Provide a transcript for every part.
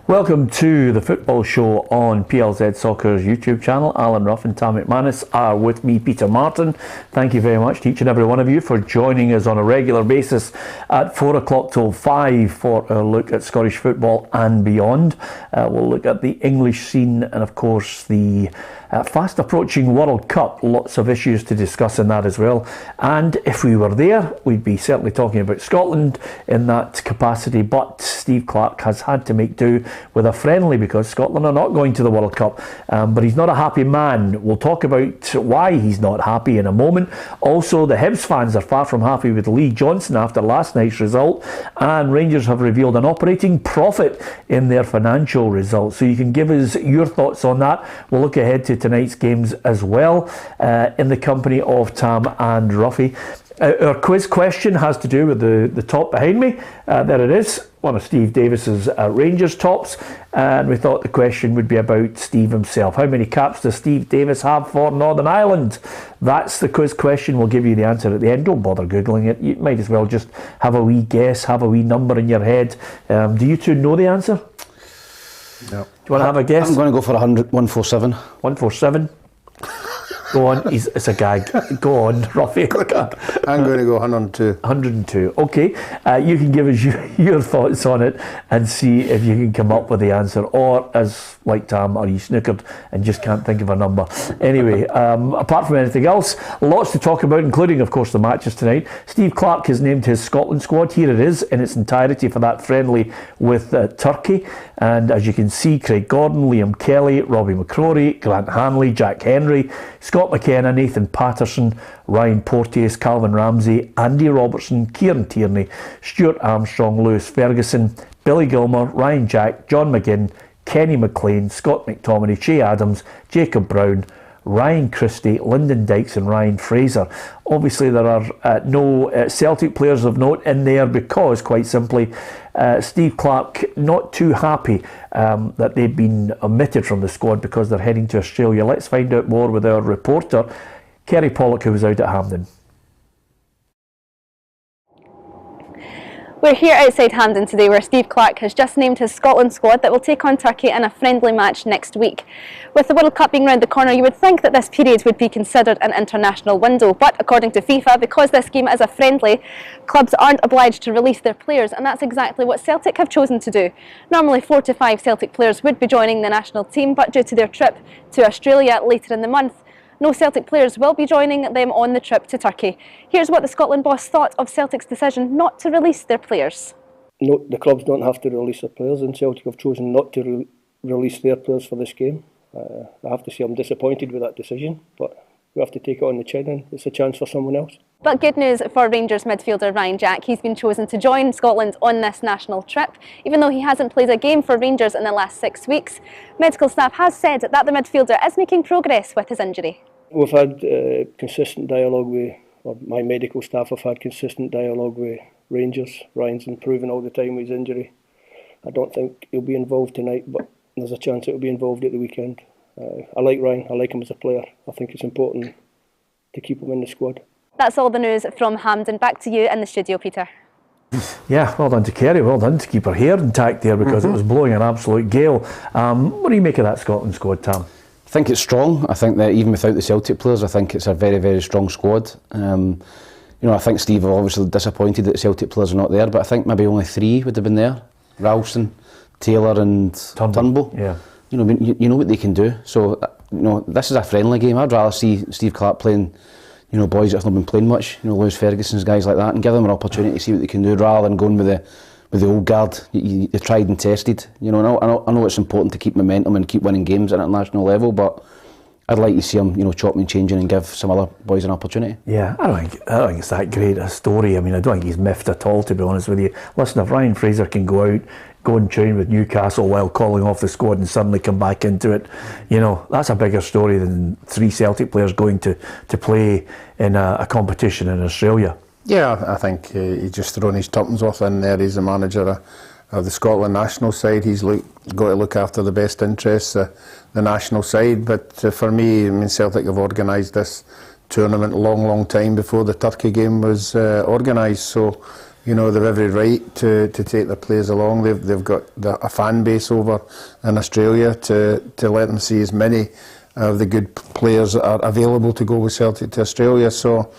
Welcome to the football show on PLZ Soccer's YouTube channel. Alan Ruff and Tam McManus are with me, Peter Martin. Thank you very much to each and every one of you for joining us on a regular basis at 4 o'clock till 5 for a look at Scottish football and beyond. We'll look at the English scene and of course the fast approaching World Cup. Lots of issues to discuss in that as well. And if we were there, we'd be certainly talking about Scotland in that capacity. But Steve Clarke has had to make do with a friendly because Scotland are not going to the World Cup. But he's not a happy man. We'll talk about why he's not happy in a moment. Also, the Hibs fans are far from happy with Lee Johnson after last night's result. And Rangers have revealed an operating profit in their financial results. So you can give us your thoughts on that. We'll look ahead to tonight's games as well in the company of Tam and Ruffy. Our quiz question has to do with the top behind me. There it is, one of Steve Davis's Rangers tops, and we thought the question would be about Steve himself. How many caps does Steve Davis have for Northern Ireland? That's the quiz question. We'll give you the answer at the end. Don't bother googling it. You might as well just have a wee guess, have a wee number in your head. Do you two know the answer? No. Do you want to have a guess? I'm going to go for 147. 147? Go on, it's a gag. Go on, Ruffy. I'm going to go 102. 102. Okay, you can give us your thoughts on it and see if you can come up with the answer, or as like Tam, are you snookered and just can't think of a number? Anyway, apart from anything else, lots to talk about, including of course the matches tonight. Steve Clarke has named his Scotland squad. Here it is in its entirety for that friendly with Turkey, and as you can see, Craig Gordon, Liam Kelly, Robbie McCrory, Grant Hanley, Jack Henry, Scott McKenna, Nathan Patterson, Ryan Porteous, Calvin Ramsey, Andy Robertson, Kieran Tierney, Stuart Armstrong, Lewis Ferguson, Billy Gilmour, Ryan Jack, John McGinn, Kenny McLean, Scott McTominay, Che Adams, Jacob Brown, Ryan Christie, Lyndon Dykes and Ryan Fraser. Obviously there are no Celtic players of note in there because, quite simply, Steve Clarke not too happy that they've been omitted from the squad because they're heading to Australia. Let's find out more with our reporter, Kerry Pollock, who was out at Hampden. We're here outside Hampden today where Steve Clarke has just named his Scotland squad that will take on Turkey in a friendly match next week. With the World Cup being round the corner, you would think that this period would be considered an international window, but according to FIFA, because this game is a friendly, clubs aren't obliged to release their players, and that's exactly what Celtic have chosen to do. Normally 4 to 5 Celtic players would be joining the national team, but due to their trip to Australia later in the month, no Celtic players will be joining them on the trip to Turkey. Here's what the Scotland boss thought of Celtic's decision not to release their players. No, the clubs don't have to release their players, and Celtic have chosen not to release their players for this game. I have to say I'm disappointed with that decision, but we have to take it on the chin, and it's a chance for someone else. But good news for Rangers midfielder Ryan Jack. He's been chosen to join Scotland on this national trip, even though he hasn't played a game for Rangers in the last 6 weeks. Medical staff has said that the midfielder is making progress with his injury. We've had consistent dialogue or my medical staff have had consistent dialogue with Rangers. Ryan's improving all the time with his injury. I don't think he'll be involved tonight, but there's a chance he'll be involved at the weekend. I like Ryan, I like him as a player. I think it's important to keep him in the squad. That's all the news from Hampden. Back to you in the studio, Peter. Yeah, well done to Kerry, well done to keep her hair intact there because it was blowing an absolute gale. What do you make of that Scotland squad, Tam? I think it's strong. I think that even without the Celtic players, I think it's a very, very strong squad. I think Steve are obviously disappointed that the Celtic players are not there, but I think maybe only 3 would have been there. Ralston, Taylor and Turnbull. Yeah. You know what they can do. So, this is a friendly game. I'd rather see Steve Clarke playing, boys that have not been playing much, Lewis Ferguson's guys like that, and give them an opportunity to see what they can do rather than going with the old guard. You tried and tested. I know it's important to keep momentum and keep winning games at an international level, but I'd like to see him, chopping and changing and give some other boys an opportunity. Yeah, I don't think it's that great a story. I mean, I don't think he's miffed at all, to be honest with you. Listen, if Ryan Fraser can go out, go and train with Newcastle while calling off the squad and suddenly come back into it, that's a bigger story than 3 Celtic players going to play in a competition in Australia. Yeah, I think he's just thrown his tuppence worth in there. He's the manager of the Scotland national side. He's got to look after the best interests of the national side. But for me, Celtic have organised this tournament a long time before the Turkey game was organised. So you know, they've every right to take their players along. They've got a fan base over in Australia to let them see as many of the good players that are available to go with Celtic to Australia. So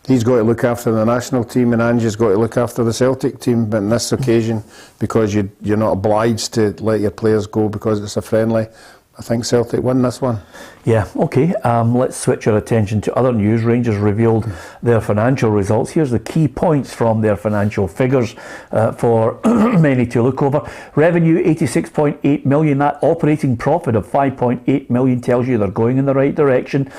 he's got to look after the national team, and Angie's got to look after the Celtic team. But on this occasion, because you're not obliged to let your players go because it's a friendly, I think Celtic win this one. Yeah, okay. Let's switch our attention to other news. Rangers revealed their financial results. Here's the key points from their financial figures for many to look over. Revenue 86.8 million. That operating profit of 5.8 million tells you they're going in the right direction.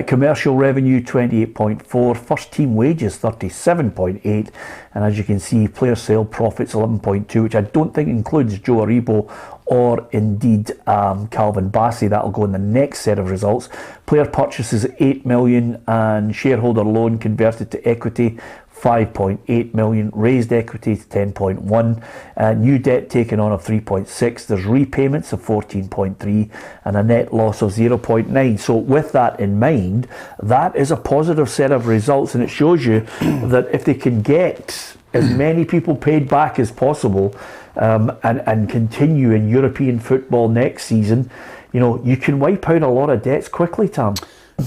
Commercial revenue 28.4. First team wages 37.8. And as you can see, player sale profits 11.2, which I don't think includes Joe Aribo or indeed Calvin Bassey. That'll go in the next set of results. Player purchases 8 million and shareholder loan converted to equity 5.8 million, raised equity to 10.1, new debt taken on of 3.6, there's repayments of 14.3 and a net loss of 0.9. So with that in mind, that is a positive set of results, and it shows you that if they can get as many people paid back as possible and continue in European football next season, you know, you can wipe out a lot of debts quickly, Tam.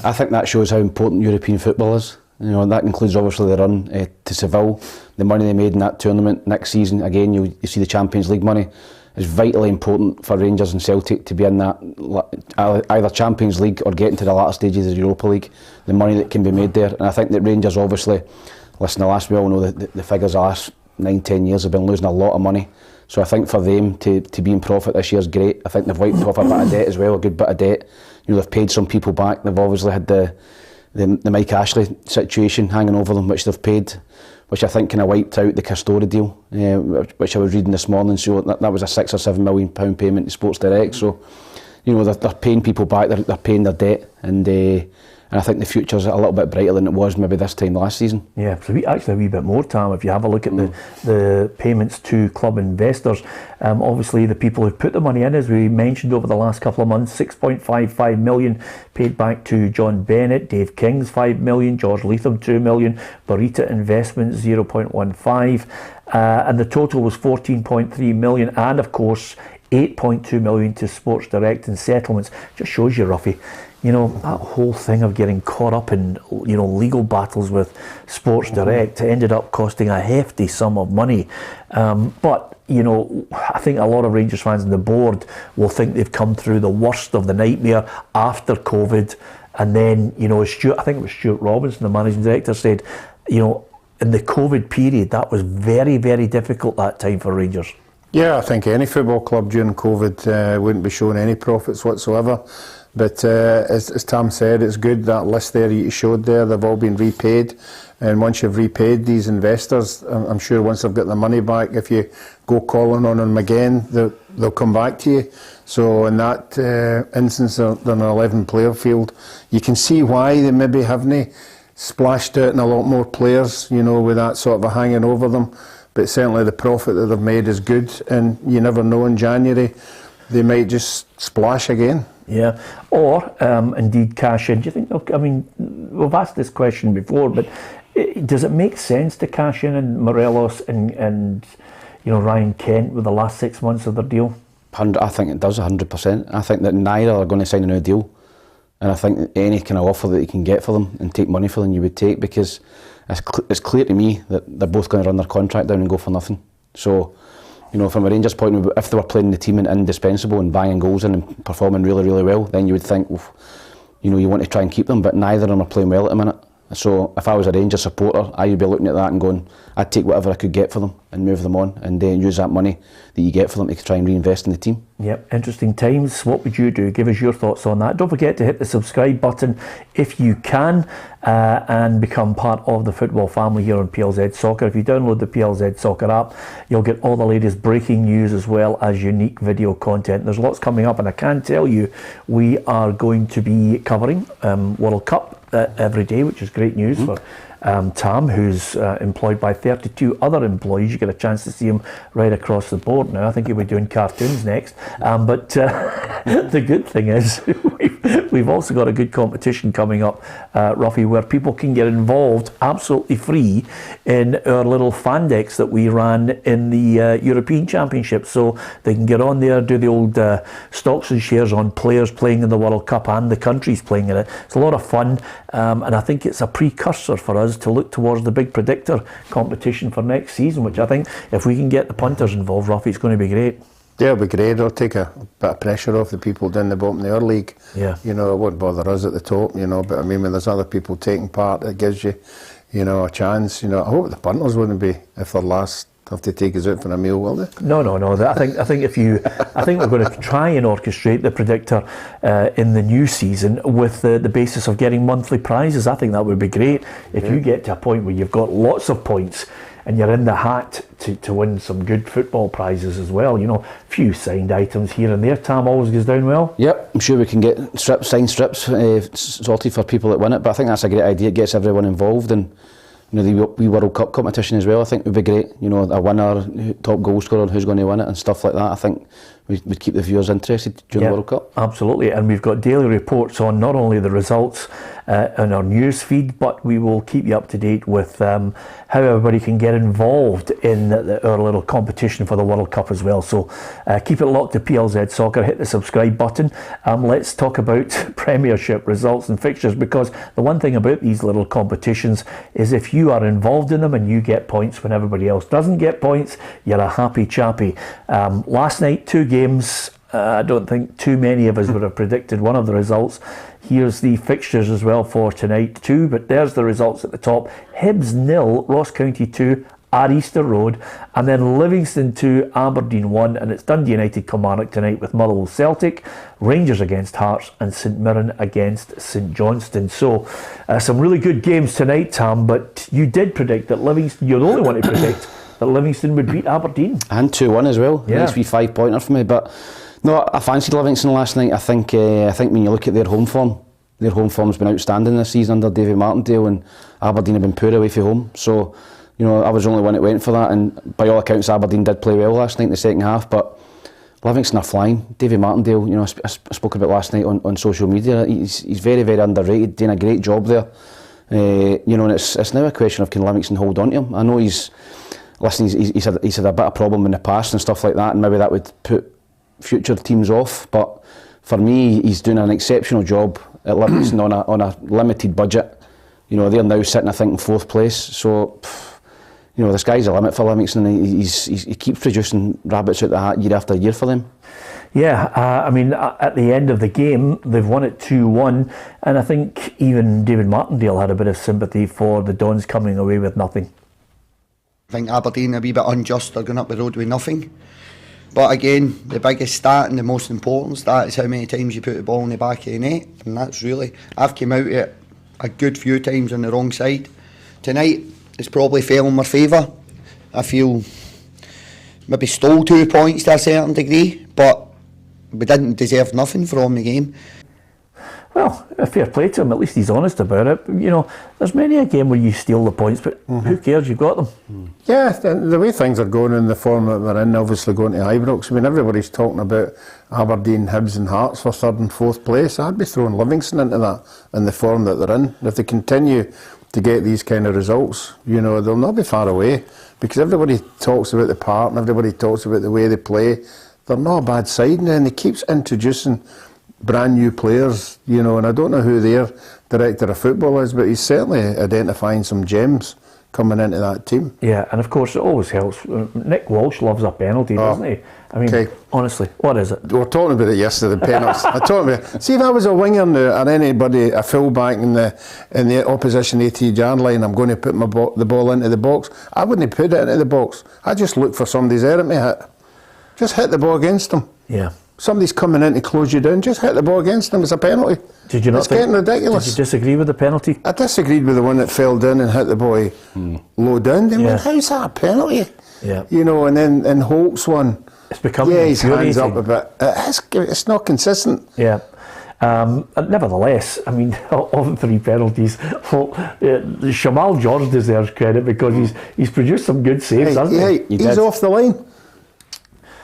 I think that shows how important European football is. You know, and that includes obviously the run to Seville, the money they made in that tournament next season. Again, you see the Champions League money is vitally important for Rangers and Celtic to be in that either Champions League or getting to the latter stages of the Europa League. The money that can be made there, and I think that Rangers obviously, listen, we all know the figures the last 9-10 years have been losing a lot of money. So I think for them to be in profit this year is great. I think they've wiped off a bit of debt as well, a good bit of debt. You know, they've paid some people back. They've obviously had the Mike Ashley situation hanging over them, which they've paid, which I think kind of wiped out the Castore deal, which I was reading this morning. So that was a £6 or £7 million payment to Sports Direct. So, you know, they're paying people back, they're paying their debt, and I think the future's a little bit brighter than it was maybe this time last season. Yeah, so actually a wee bit more, Tam, if you have a look at the payments to club investors. Obviously the people who put the money in, as we mentioned over the last couple of months, 6.55 million paid back to John Bennett, Dave Kings 5 million, George Leatham 2 million, Barita Investments 0.15, and the total was 14.3 million, and of course 8.2 million to Sports Direct and settlements. Just shows you, Ruffy, you know, that whole thing of getting caught up in, you know, legal battles with Sports Direct ended up costing a hefty sum of money. But, you know, I think a lot of Rangers fans and the board will think they've come through the worst of the nightmare after COVID. And then, you know, I think it was Stuart Robinson, the managing director, said, you know, in the COVID period, that was very, very difficult that time for Rangers. Yeah, I think any football club during COVID wouldn't be showing any profits whatsoever. But as Tam said, it's good, that list there you showed there, they've all been repaid. And once you've repaid these investors, I'm sure once they've got the money back, if you go calling on them again, they'll come back to you. So in that instance, they're an 11-player field. You can see why they maybe haven't splashed out in a lot more players, you know, with that sort of a hanging over them. But certainly the profit that they've made is good, and you never know, in January they might just splash again. Yeah, or indeed cash in. Do you think, I mean, we've asked this question before, but does it make sense to cash in Morelos and you know, Ryan Kent with the last 6 months of their deal? I think it does, 100%. I think that neither are going to sign a new deal, and I think any kind of offer that you can get for them and take money for them, you would take, because it's clear to me that they're both going to run their contract down and go for nothing. So, you know, from a Rangers point of view, if they were playing the team and indispensable and banging goals in and performing really, really well, then you would think, well, you know, you want to try and keep them, but neither of them are playing well at the minute. So if I was a Rangers supporter, I would be looking at that and going, I'd take whatever I could get for them and move them on, and then use that money that you get for them to try and reinvest in the team. Yep, interesting times. What would you do? Give us your thoughts on that. Don't forget to hit the subscribe button if you can, and become part of the football family here on PLZ Soccer. If you download the PLZ Soccer app, you'll get all the latest breaking news as well as unique video content. There's lots coming up, and I can tell you we are going to be covering World Cup every day, which is great news for Tam, who's employed by 32 other employees. You get a chance to see him right across the board now. I think he'll be doing cartoons next. But the good thing is we've also got a good competition coming up, Ruffy, where people can get involved absolutely free in our little fan decks that we ran in the European Championship. So they can get on there, do the old stocks and shares on players playing in the World Cup and the countries playing in it. It's a lot of fun, and I think it's a precursor for us to look towards the big predictor competition for next season, which I think if we can get the punters involved, Ruffy, it's going to be great. Yeah, it'll be great. It'll take a bit of pressure off the people down the bottom of our league. Yeah. You know, it won't bother us at the top, you know, but I mean, when there's other people taking part, it gives you, you know, a chance. You know, I hope the punters wouldn't be, if they're last, have to take us out for a meal, will they? No. I think we're going to try and orchestrate the predictor in the new season with the basis of getting monthly prizes. I think that would be great if you get to a point where you've got lots of points and you're in the hat to win some good football prizes as well. You know, a few signed items here and there. Tam always goes down well. Yep, I'm sure we can get signed strips sorted for people that win it, but I think that's a great idea. It gets everyone involved, and you know, the wee World Cup competition as well, I think would be great. You know, a winner, top goal scorer, who's going to win it and stuff like that. I think we'd keep the viewers interested during the World Cup. Absolutely, and we've got daily reports on not only the results in our news feed, but we will keep you up to date with how everybody can get involved in our little competition for the World Cup as well. So keep it locked to PLZ Soccer, hit the subscribe button. Let's talk about Premiership results and fixtures, because the one thing about these little competitions is if you are involved in them and you get points when everybody else doesn't get points, you're a happy chappy. Last night, 2 games. I don't think too many of us would have predicted one of the results. Here's the fixtures as well for tonight too, but there's the results at the top. Hibs 0, Ross County 2 at Easter Road, and then Livingston 2, Aberdeen 1, and it's Dundee United Kilmarnock tonight with Motherwell Celtic, Rangers against Hearts, and St Mirren against St Johnstone. So some really good games tonight, Tam, but you did predict that Livingston, you're the only one to predict that Livingston would beat Aberdeen. And 2-1 as well. Yeah. Nice wee 5-pointer for me, but no, I fancied Livingston last night. I think when you look at their home form's been outstanding this season under Davy Martindale, and Aberdeen have been poor away from home. So, you know, I was the only one that went for that, and by all accounts Aberdeen did play well last night in the second half, but Livingston are flying. Davy Martindale, you know, I spoke about last night on social media. He's very, very underrated, doing a great job there. You know, and it's now a question of can Livingston hold on to him. I know he's had a bit of problem in the past and stuff like that, and maybe that would put future teams off, but for me he's doing an exceptional job at Livingston on a limited budget. You know, they're now sitting I think in 4th place, so you know, the sky's the limit for Livingston. He keeps producing rabbits out the hat year after year for them. Yeah, I mean, at the end of the game, they've won it 2-1, and I think even David Martindale had a bit of sympathy for the Dons coming away with nothing. I think Aberdeen are a wee bit unjust. They're going up the road with nothing. But again, the biggest stat and the most important stat is how many times you put the ball in the back of the net, and that's really, I've came out it a good few times on the wrong side. Tonight, it's probably fell in my favour. I feel maybe stole 2 points to a certain degree, but we didn't deserve nothing from the game. Well, fair play to him, at least he's honest about it. You know, there's many a game where you steal the points, but who cares, you've got them. Yeah, the way things are going in the form that they're in, obviously going to Ibrox, I mean, everybody's talking about Aberdeen, Hibs and Hearts for 3rd and 4th place. I'd be throwing Livingston into that in the form that they're in. If they continue to get these kind of results, you know, they'll not be far away, because everybody talks about the part and everybody talks about the way they play. They're not a bad side now, and he keeps introducing brand new players, you know, and I don't know who their director of football is, but he's certainly identifying some gems coming into that team. Yeah, and of course it always helps. Nick Walsh loves a penalty, doesn't he? I mean, honestly, what is it? We were talking about it yesterday, penalties. See, if I was a winger now, or anybody, a full-back in the opposition 18-yard line, I'm going to put the ball into the box, I wouldn't put it into the box. I'd just look for somebody's error to hit. Just hit the ball against them. Yeah. Somebody's coming in to close you down, just hit the ball against them. It's a penalty. Did you not it's getting ridiculous. Did you disagree with the penalty? I disagreed with the one that fell down and hit the boy low down. They went, how's that a penalty? Yeah. You know, and then in Holt's one, it's becoming his hands up a bit. It's not consistent. Yeah. Nevertheless, I mean, of the 3 penalties, Shamal George deserves credit because he's produced some good saves, hasn't he? He's off the line.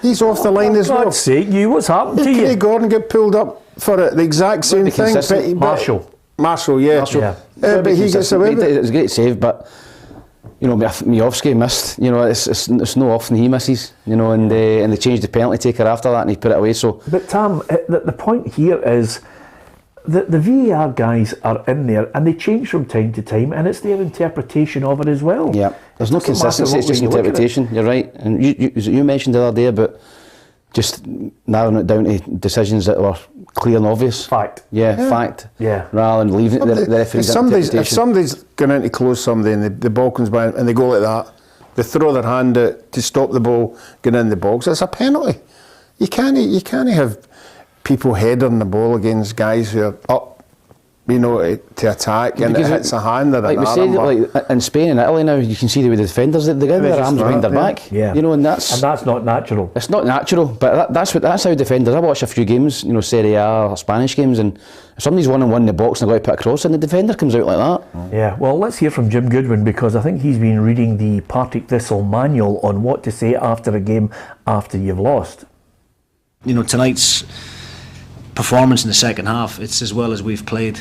He's off the line as well. For God's sake, what's happened to you? Craig Gordon get pulled up for the exact same thing. Marshall, yeah. But he gets away with it. It was a great save, but you know, Miovski missed. You know, it's no often he misses. You know, and they changed the penalty taker after that, and he put it away. So, but Tam, the point here is the VAR guys are in there, and they change from time to time, and it's their interpretation of it as well. Yeah, there's no consistency. It's just interpretation. You're right, and you mentioned the other day about just narrowing it down to decisions that were clear and obvious. Fact. Fact. Yeah. Rather than leaving it the referee's interpretation. If somebody's going in to close somebody and the ball comes by and they go like that, they throw their hand out to stop the ball getting in the box, it's a penalty. You can't have people heading the ball against guys who are up, you know, to attack, and it hits a hand or like an we arm. Said, like in Spain and Italy now, you can see the way the defenders they get their arms behind their back. Yeah. You know, and that's not natural. It's not natural, but that's how defenders. I watch a few games, you know, Serie A or Spanish games, and if somebody's 1-on-1 in the box and they've got to put a cross in, the defender comes out like that. Yeah, well, let's hear from Jim Goodwin, because I think he's been reading the Partick Thistle manual on what to say after a game after you've lost. You know, tonight's performance in the second half, it's as well as we've played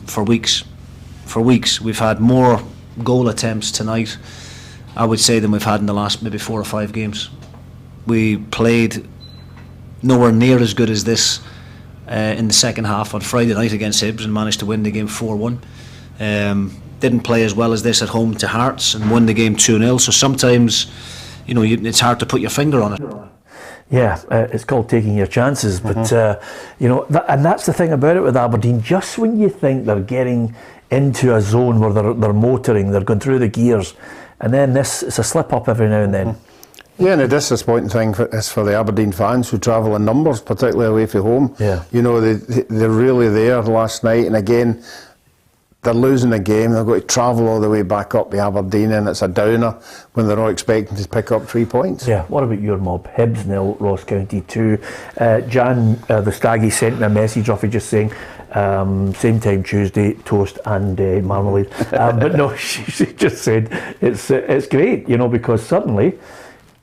for weeks. For weeks, we've had more goal attempts tonight, I would say, than we've had in the last maybe 4 or 5 games. We played nowhere near as good as this in the second half on Friday night against Hibs and managed to win the game 4-1. Didn't play as well as this at home to Hearts and won the game 2-0. So sometimes, you know, it's hard to put your finger on it. Yeah, it's called taking your chances, but you know, and that's the thing about it with Aberdeen. Just when you think they're getting into a zone where they're motoring, they're going through the gears, and then it's a slip up every now and then. Yeah, and the disappointing thing is for the Aberdeen fans who travel in numbers, particularly away from home. Yeah, you know, they're really there last night, and again, they're losing the game. They've got to travel all the way back up to Aberdeen, and it's a downer when they're all expecting to pick up 3 points. Yeah, what about your mob? Hibs 0, Ross County 2. Jan, the Staggy, sent me a message off, just saying, same time Tuesday, toast and marmalade. But no, she just said it's great, you know, because suddenly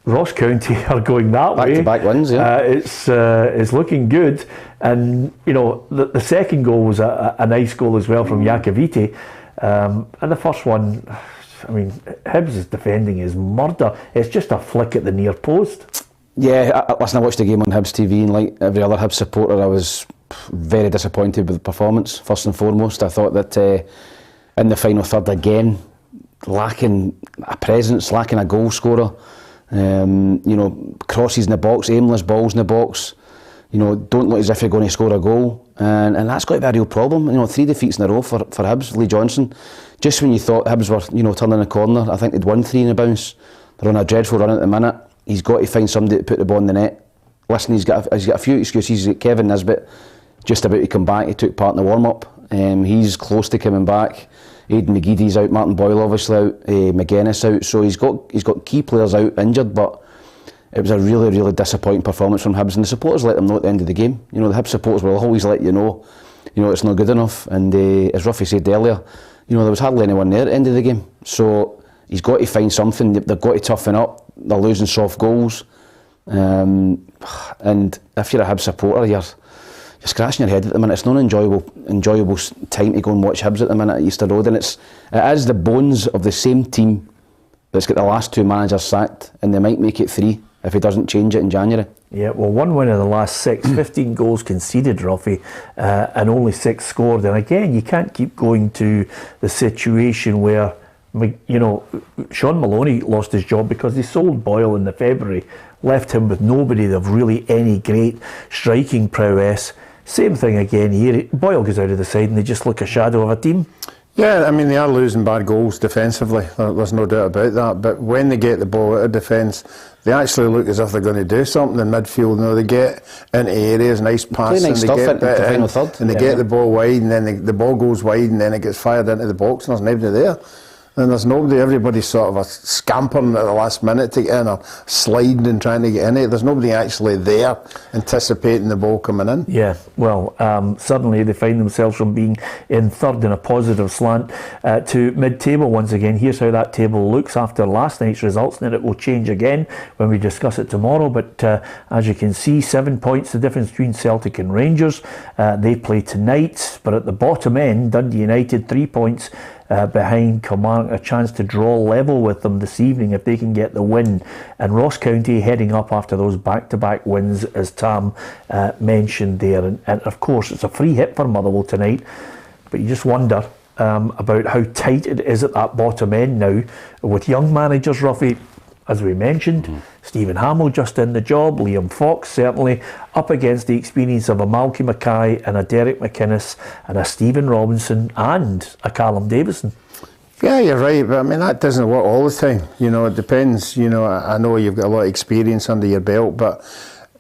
Ross County are going that way. Back-to-back wins, yeah. It's looking good, and you know the second goal was a nice goal as well from Jakovite, and the first one, I mean, Hibs' defending is murder. It's just a flick at the near post. Yeah, I watched the game on Hibs TV, and like every other Hibs supporter, I was very disappointed with the performance. First and foremost, I thought that in the final third again, lacking a presence, lacking a goal scorer. You know, crosses in the box, aimless balls in the box. You know, don't look as if you're going to score a goal, and that's got to be a real problem. You know, 3 defeats in a row for Hibs. Lee Johnson, just when you thought Hibs were, you know, turning a corner, I think they'd won 3 in a bounce. They're on a dreadful run at the minute. He's got to find somebody to put the ball in the net. Listen, he's got a few excuses. He's got Kevin Nisbet just about to come back. He took part in the warm up. He's close to coming back. Aidan McGeady's out, Martin Boyle obviously out, McGuinness out, so he's got key players out injured, but it was a really, really disappointing performance from Hibs, and the supporters let them know at the end of the game. You know, the Hibs supporters will always let you know it's not good enough, and as Ruffy said earlier, you know, there was hardly anyone there at the end of the game, so he's got to find something. They've got to toughen up. They're losing soft goals, and if you're a Hibs supporter, you're scratching your head at the minute. It's not an enjoyable time to go and watch Hibs at the minute at Easter Road, and it is the bones of the same team that's got the last 2 managers sacked, and they might make it 3 if he doesn't change it in January. Yeah, well, 1 win in the last 6, 15 goals conceded, Ruffy, and only 6 scored. And again, you can't keep going to the situation where, you know, Sean Maloney lost his job because they sold Boyle in the February, left him with nobody of really any great striking prowess. Same thing again here. Boyle goes out of the side and they just look a shadow of a team. Yeah, I mean, they are losing bad goals defensively, there's no doubt about that, but when they get the ball out of defence, they actually look as if they're going to do something in midfield. You know, they get into areas, nice pass, and they get the third, and they get the ball wide, and then the ball goes wide, and then it gets fired into the box, and there's nobody there. And there's nobody, everybody's sort of scampering at the last minute to get in or sliding and trying to get in it. There's nobody actually there anticipating the ball coming in. Yeah, well, suddenly they find themselves from being in third in a positive slant to mid-table once again. Here's how that table looks after last night's results, and it will change again when we discuss it tomorrow. But as you can see, 7 points the difference between Celtic and Rangers. They play tonight, but at the bottom end, Dundee United 3 points behind Kilmarnock, a chance to draw level with them this evening if they can get the win. And Ross County heading up after those back-to-back wins, as Tam mentioned there. And of course, it's a free hit for Motherwell tonight, but you just wonder about how tight it is at that bottom end now, with young managers, Ruffy, as we mentioned, Stephen Hamill just in the job, Liam Fox certainly up against the experience of a Malky Mackay and a Derek McInnes and a Stephen Robinson and a Callum Davison. Yeah, you're right, but I mean, that doesn't work all the time. You know, it depends. You know, I know you've got a lot of experience under your belt, but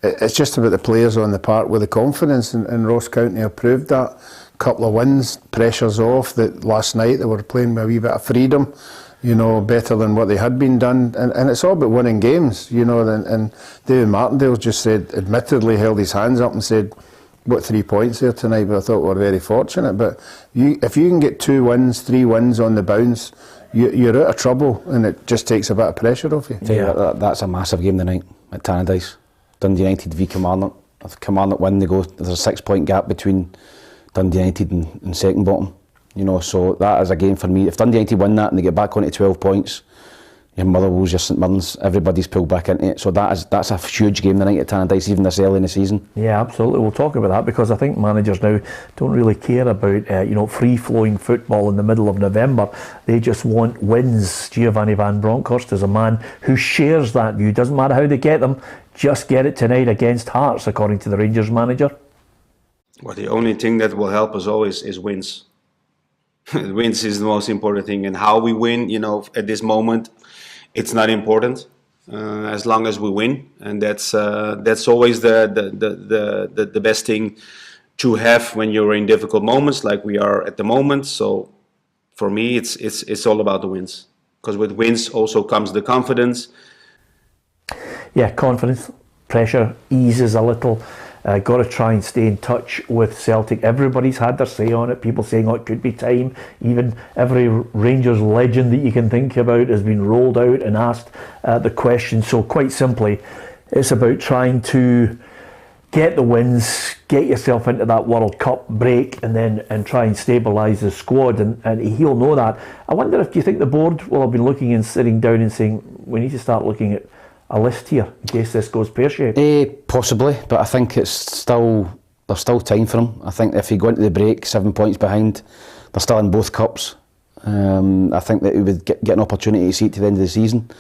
it's just about the players on the park with the confidence, and Ross County have proved that. Couple of wins, pressure's off. That last night they were playing with a wee bit of freedom, you know, better than what they had been done, and it's all about winning games, you know. And David Martindale just said, admittedly held his hands up and said, "What 3 points there tonight?" But I thought we were very fortunate. But if you can get 2 wins, 3 wins on the bounce, you're out of trouble, and it just takes a bit of pressure off you. Yeah, that's a massive game tonight at Tannadice. Dundee United v Kilmarnock. If Kilmarnock win, they go. There's a 6 point gap between Dundee United and second bottom. You know, so that is a game for me. If Dundee United win that and they get back onto 12 points, your Motherwell's, your St Mirren's, everybody's pulled back into it. So that's a huge game tonight at Tannadice, even this early in the season. Yeah, absolutely. We'll talk about that, because I think managers now don't really care about free-flowing football in the middle of November. They just want wins. Giovanni van Bronckhorst is a man who shares that view. Doesn't matter how they get them, just get it tonight against Hearts, according to the Rangers manager. Well, the only thing that will help us always is wins. Wins is the most important thing, and how we win, you know, at this moment, it's not important as long as we win, and that's always the best thing to have when you're in difficult moments like we are at the moment. So for me, it's all about the wins, because with wins also comes the confidence. Yeah, confidence, pressure eases a little. Got to try and stay in touch with Celtic. Everybody's had their say on it. People saying, it could be time. Even every Rangers legend that you can think about has been rolled out and asked the question. So quite simply, it's about trying to get the wins, get yourself into that World Cup break, and try and stabilise the squad. And he'll know that. I wonder if, do you think the board will have been looking and sitting down and saying, we need to start looking at a list here in case this goes pear-shaped? Possibly, but I think there's still time for them. I think if you go into the break 7 points behind, they're still in both cups. I think that he would get an opportunity to see it to the end of the season.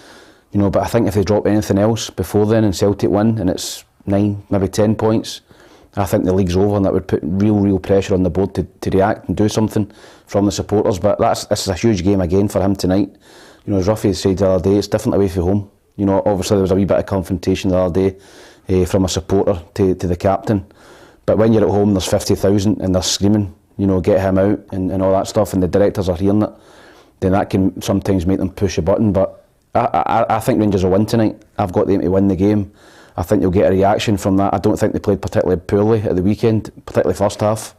You know, but I think if they drop anything else before then and Celtic win and it's 9, maybe 10 points, I think the league's over, and that would put real pressure on the board to react and do something from the supporters. But this is a huge game again for him tonight. You know, as Ruffy said the other day, it's different away from home. You know, obviously there was a wee bit of confrontation the other day from a supporter to the captain. But when you're at home, there's 50,000 and they're screaming, you know, get him out and all that stuff, and the directors are hearing it, then that can sometimes make them push a button. But I think Rangers will win tonight. I've got them to win the game. I think you'll get a reaction from that. I don't think they played particularly poorly at the weekend, particularly first half.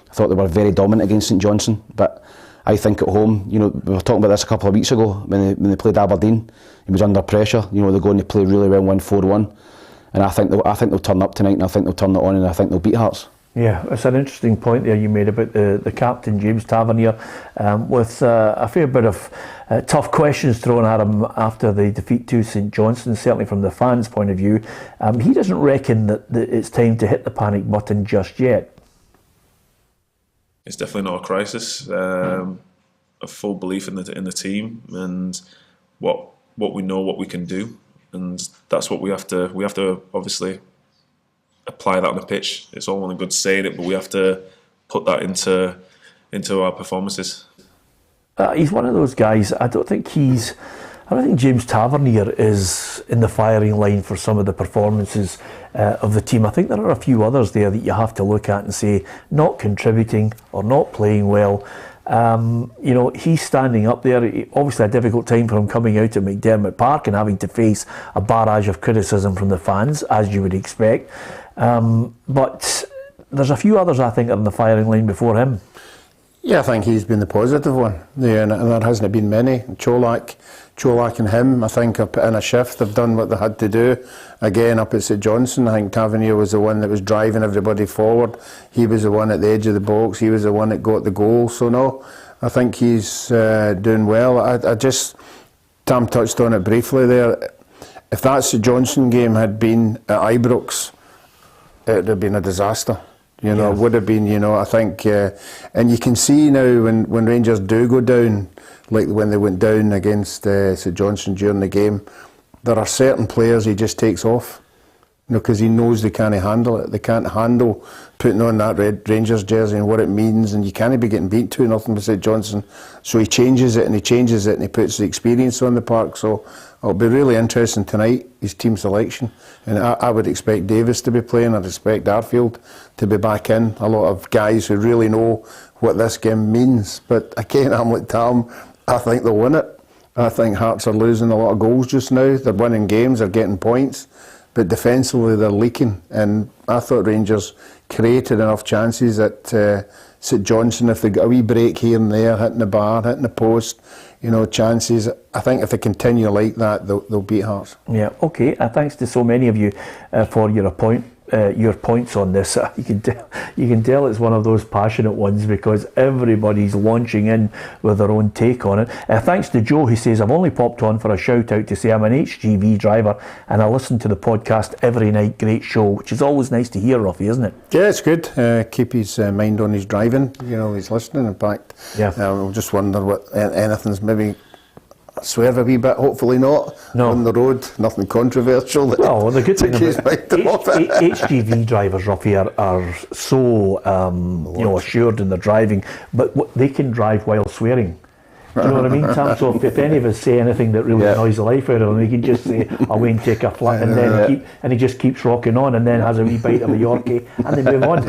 I thought they were very dominant against St Johnstone, but I think at home, you know, we were talking about this a couple of weeks ago when they played Aberdeen. He was under pressure. You know, they're going to play really well, win 4-1, and I think they'll turn up tonight, and I think they'll turn it on, and I think they'll beat Hearts. Yeah, it's an interesting point there you made about the captain, James Tavernier, with a fair bit of tough questions thrown at him after the defeat to St Johnstone, certainly from the fans' point of view. He doesn't reckon that it's time to hit the panic button just yet. It's definitely not a crisis. A full belief in the team and what we know, what we can do, and that's what we have to obviously apply that on the pitch. It's all well and good saying it, but we have to put that into our performances. He's one of those guys. I don't think James Tavernier is in the firing line for some of the performances of the team. I think there are a few others there that you have to look at and say, not contributing or not playing well. You know, he's standing up there. Obviously a difficult time for him coming out at McDermott Park and having to face a barrage of criticism from the fans, as you would expect. But there's a few others, I think, on the firing line before him. Yeah, I think he's been the positive one. Yeah, and there hasn't been many. Cholak and him, I think, have put in a shift. They've done what they had to do. Again, up at St Johnstone, I think Tavernier was the one that was driving everybody forward. He was the one at the edge of the box. He was the one that got the goal. So no, I think he's doing well. Tam touched on it briefly there. If that St Johnstone game had been at Ibrox, it would have been a disaster. You know, it would have been, you know, I think, and you can see now when Rangers do go down, like when they went down against St Johnstone during the game, there are certain players he just takes off, you know, because he knows they can't handle it. They can't handle putting on that red Rangers jersey and what it means, and you can't be getting beat 2-0 with St Johnstone. So he changes it and he puts the experience on the park. So it'll be really interesting tonight, his team selection. And I would expect Davis to be playing. I'd expect Arfield to be back in. A lot of guys who really know what this game means. But again, I'm like Tam, I think they'll win it. I think Hearts are losing a lot of goals just now. They're winning games, they're getting points. But defensively, they're leaking. And I thought Rangers created enough chances at St Johnstone. If they got a wee break here and there, hitting the bar, hitting the post, you know, chances. I think if they continue like that, they'll beat Hearts. Yeah, okay. Thanks to so many of you for your points on this. You can tell it's one of those passionate ones because everybody's launching in with their own take on it. Thanks to Joe, who says, I've only popped on for a shout out to say I'm an HGV driver and I listen to the podcast every night. Great show, which is always nice to hear, Ruffy, isn't it? Yeah, it's good. Keep his mind on his driving. You know, he's listening. In fact, we'll just wonder what anything's maybe swerve a wee bit, hopefully not, on the road, nothing controversial. Well, the good thing about HGV drivers, Ruffy, are so you know, assured in their driving, but they can drive while swearing. Do you know what I mean, Tam? So if any of us say anything that really annoys the life out of them, he can just say, I'll and take a flip, and then he just keeps rocking on, and then has a wee bite of a Yorkie, and they move on.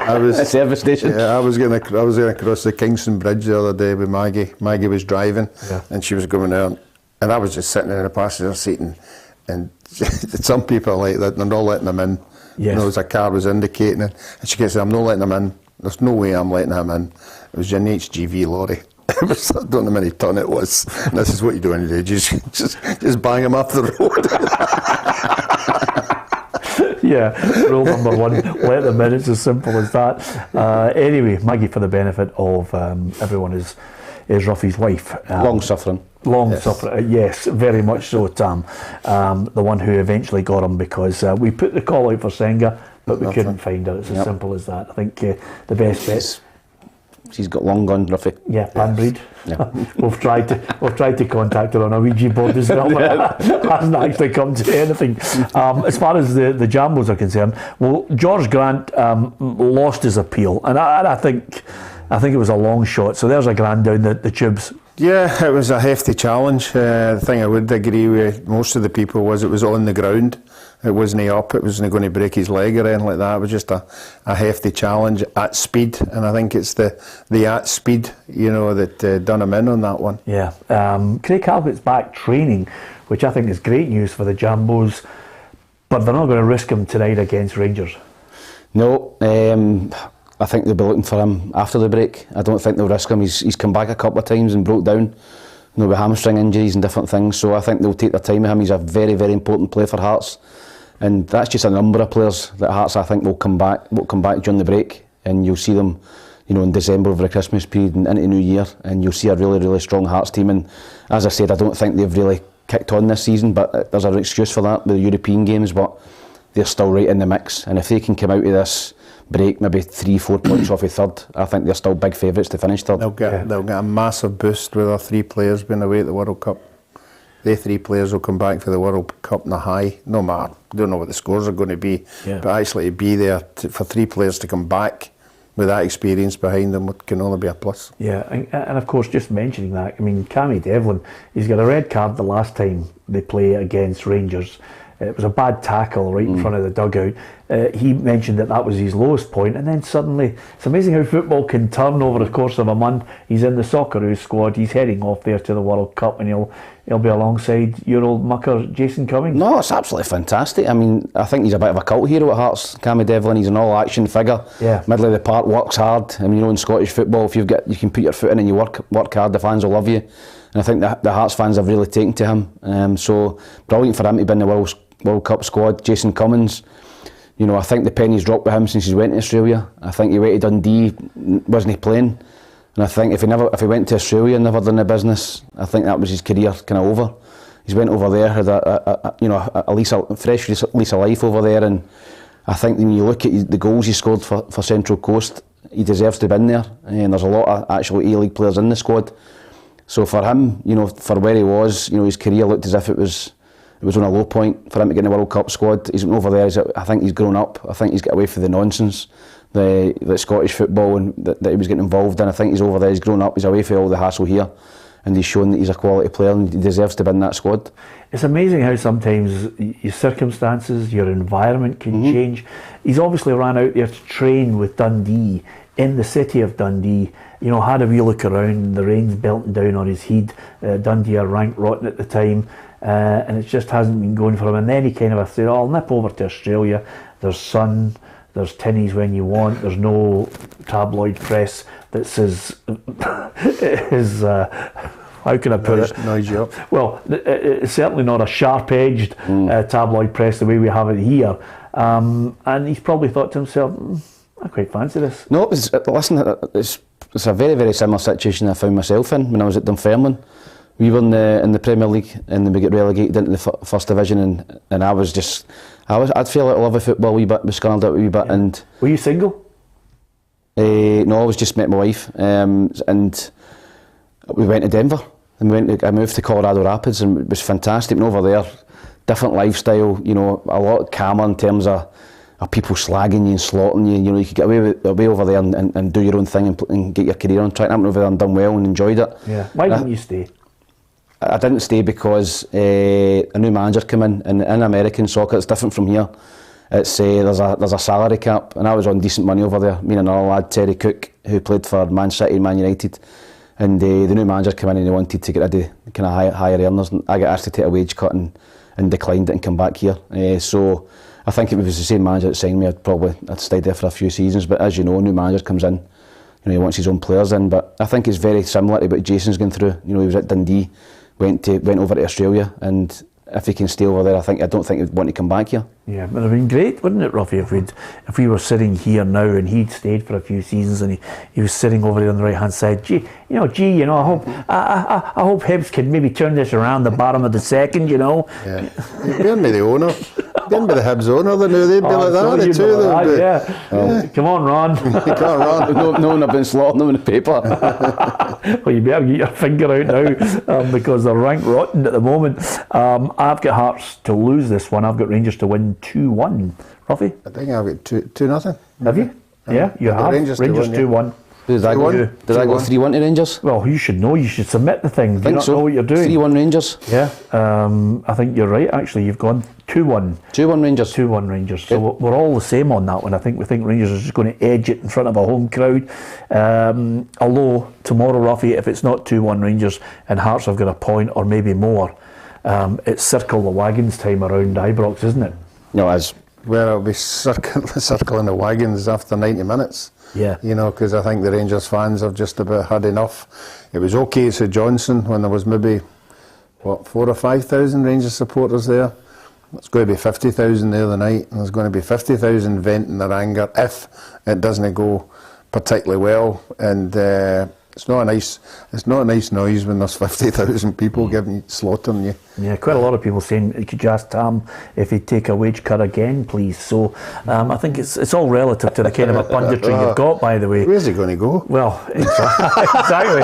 I was a service station. Yeah, I was going to cross the Kingston Bridge the other day with Maggie. Maggie was driving, and she was going out, and I was just sitting in the passenger seat, and some people are like that. They're not letting them in. You know, as a car was indicating it, and she kept saying, "I'm not letting them in. There's no way I'm letting him in." It was an HGV lorry. I don't know how many ton it was. And this is what you do when you do. Just bang him off the road. Yeah, rule number one, let them in. It's as simple as that. Anyway, Maggie, for the benefit of everyone, is Ruffy's wife. Long suffering. Suffering, yes, very much so, Tam. The one who eventually got him because we put the call out for Senga, but we couldn't find her. It's as simple as that. I think the best bet. She's got long gone, Ruffy. Yeah, Banbreed. Yeah. we've tried to contact her on a Ouija board as well, but hasn't actually come to anything. As far as the Jambos are concerned, well, George Grant lost his appeal, and I think it was a long shot. So there's a grand down the tubes. Yeah, it was a hefty challenge. The thing I would agree with most of the people was it was on the ground. It wasn't up, it wasn't going to break his leg or anything like that. It was just a hefty challenge at speed, and I think it's the at speed, you know, that done him in on that one. Yeah. Craig Halbett's back training, which I think is great news for the Jambos, but they're not going to risk him tonight against Rangers. No, I think they'll be looking for him after the break. I don't think they'll risk him. He's come back a couple of times and broke down, you know, with hamstring injuries and different things, so I think they'll take their time with him. He's a very, very important player for Hearts. And that's just a number of players that Hearts, I think, will come back during the break, and you'll see them, you know, in December over the Christmas period and into New Year, and you'll see a really, really strong Hearts team. And as I said, I don't think they've really kicked on this season, but there's an excuse for that with the European games, but they're still right in the mix. And if they can come out of this break maybe 3-4 points off a third, I think they're still big favourites to finish third. They'll get a massive boost with our 3 players being away at the World Cup. They 3 players will come back for the World Cup in a high, no matter, don't know what the scores are going to be, but actually to be there for 3 players to come back with that experience behind them can only be a plus. Yeah, and of course, just mentioning that, I mean, Cammy Devlin, he's got a red card the last time they play against Rangers. It was a bad tackle right in front of the dugout. he mentioned that was his lowest point, and then suddenly it's amazing how football can turn over the course of a month. He's in the Socceroos squad, he's heading off there to the World Cup, and he'll be alongside your old mucker Jason Cummings. No, it's absolutely fantastic. I mean, I think he's a bit of a cult hero at Hearts, Cammy Devlin. He's an all-action figure. Yeah. Middle of the park, works hard. I mean, in Scottish football, if you can put your foot in and you work hard, the fans will love you. And I think the Hearts fans have really taken to him. So brilliant for him to be in the World Cup squad. Jason Cummings, I think the penny's dropped with him since he went to Australia. I think he went to Dundee, wasn't he playing? And I think if he went to Australia and never done the business, I think that was his career kind of over. He's went over there, had a fresh lease of life over there, and I think when you look at the goals he scored for Central Coast, he deserves to be in there. And there's a lot of actual A-League players in the squad. So for him, for where he was, his career looked as if it was on a low point for him to get in the World Cup squad. He's went over there. I think he's grown up. I think he's got away from the nonsense, the Scottish football and that he was getting involved in. I think he's over there. He's grown up. He's away from all the hassle here, and he's shown that he's a quality player and he deserves to be in that squad. It's amazing how sometimes your circumstances, your environment can change. He's obviously ran out there to train with Dundee in the city of Dundee. Had a wee look around. The rain's belting down on his head. Dundee are ranked rotten at the time. And it just hasn't been going for him. And then he kind of said, I'll nip over to Australia. There's sun, there's tinnies when you want, there's no tabloid press that says how can I put it? Noise you up. Well, it's certainly not a sharp-edged tabloid press the way we have it here. And he's probably thought to himself, I quite fancy this. No, it's a very, very similar situation I found myself in when I was at Dunfermline. We were in the Premier League and then we get relegated into the first division, and I'd feel like I love football a wee bit, was scarred out a wee bit. Yeah. And were you single? No, I was just met my wife, and we went to Denver. And I moved to Colorado Rapids, and it was fantastic. And over there, different lifestyle, a lot calmer in terms of people slagging you and slaughtering you. You could get away over there and do your own thing and get your career on track. I went over there and done well and enjoyed it. Yeah. Why didn't you stay? I didn't stay because a new manager came in American soccer. It's different from here. It's there's a salary cap, and I was on decent money over there. Me and another lad, Terry Cook, who played for Man City and Man United, and the new manager came in and he wanted to get rid of kind of higher earners. And I got asked to take a wage cut and declined it and come back here. So I think if it was the same manager that signed me, I'd stayed there for a few seasons. But as you know, a new manager comes in, he wants his own players in. But I think it's very similar to what Jason's going through. He was at Dundee. Went over to Australia, and if he can stay over there, I don't think he'd want to come back here. Yeah, it would have been great, wouldn't it, Ruffy, if we were sitting here now and he'd stayed for a few seasons and he was sitting over there on the right hand side. I hope Hibs could maybe turn this around the bottom of the second. Yeah, you'd be the owner. Being by the Hibs owner, they knew they'd be like that too. Yeah. Come on, Ron. Come on, Ron. No one have been slaughtering them in the paper. Well, you better get your finger out now because they're ranked rotten at the moment. I've got Hearts to lose this one. I've got Rangers to win 2-1. Ruffy? I think I've got 2-0. Have you? Yeah, you have. Rangers 2-1. Did I go 3-1 to Rangers? Well, you should know. You should submit the thing. Do you not know what you're doing? 3-1 Rangers. Yeah, I think you're right. Actually, you've gone 2-1. 2-1 Rangers. 2-1 Rangers. So we're all the same on that one. I think we think Rangers are just going to edge it in front of a home crowd. Although tomorrow, Ruffy, if it's not 2-1 Rangers and Hearts have got a point or maybe more, it's circle the wagons time around Ibrox, isn't it? No, it is. Well, it'll be circling the wagons after 90 minutes. Yeah. Because I think the Rangers fans have just about had enough. It was okay at St Johnstone when there was maybe, 4,000 or 5,000 Rangers supporters there. It's going to be 50,000 the other night, and there's going to be 50,000 venting their anger if it doesn't go particularly well. And it's not a nice noise when there's 50,000 people slaughtering you. Yeah, quite a lot of people saying, could you ask Tam if he'd take a wage cut again, please? So I think it's all relative to the kind of a punditry you've got, by the way. Where's he going to go? Well, exactly.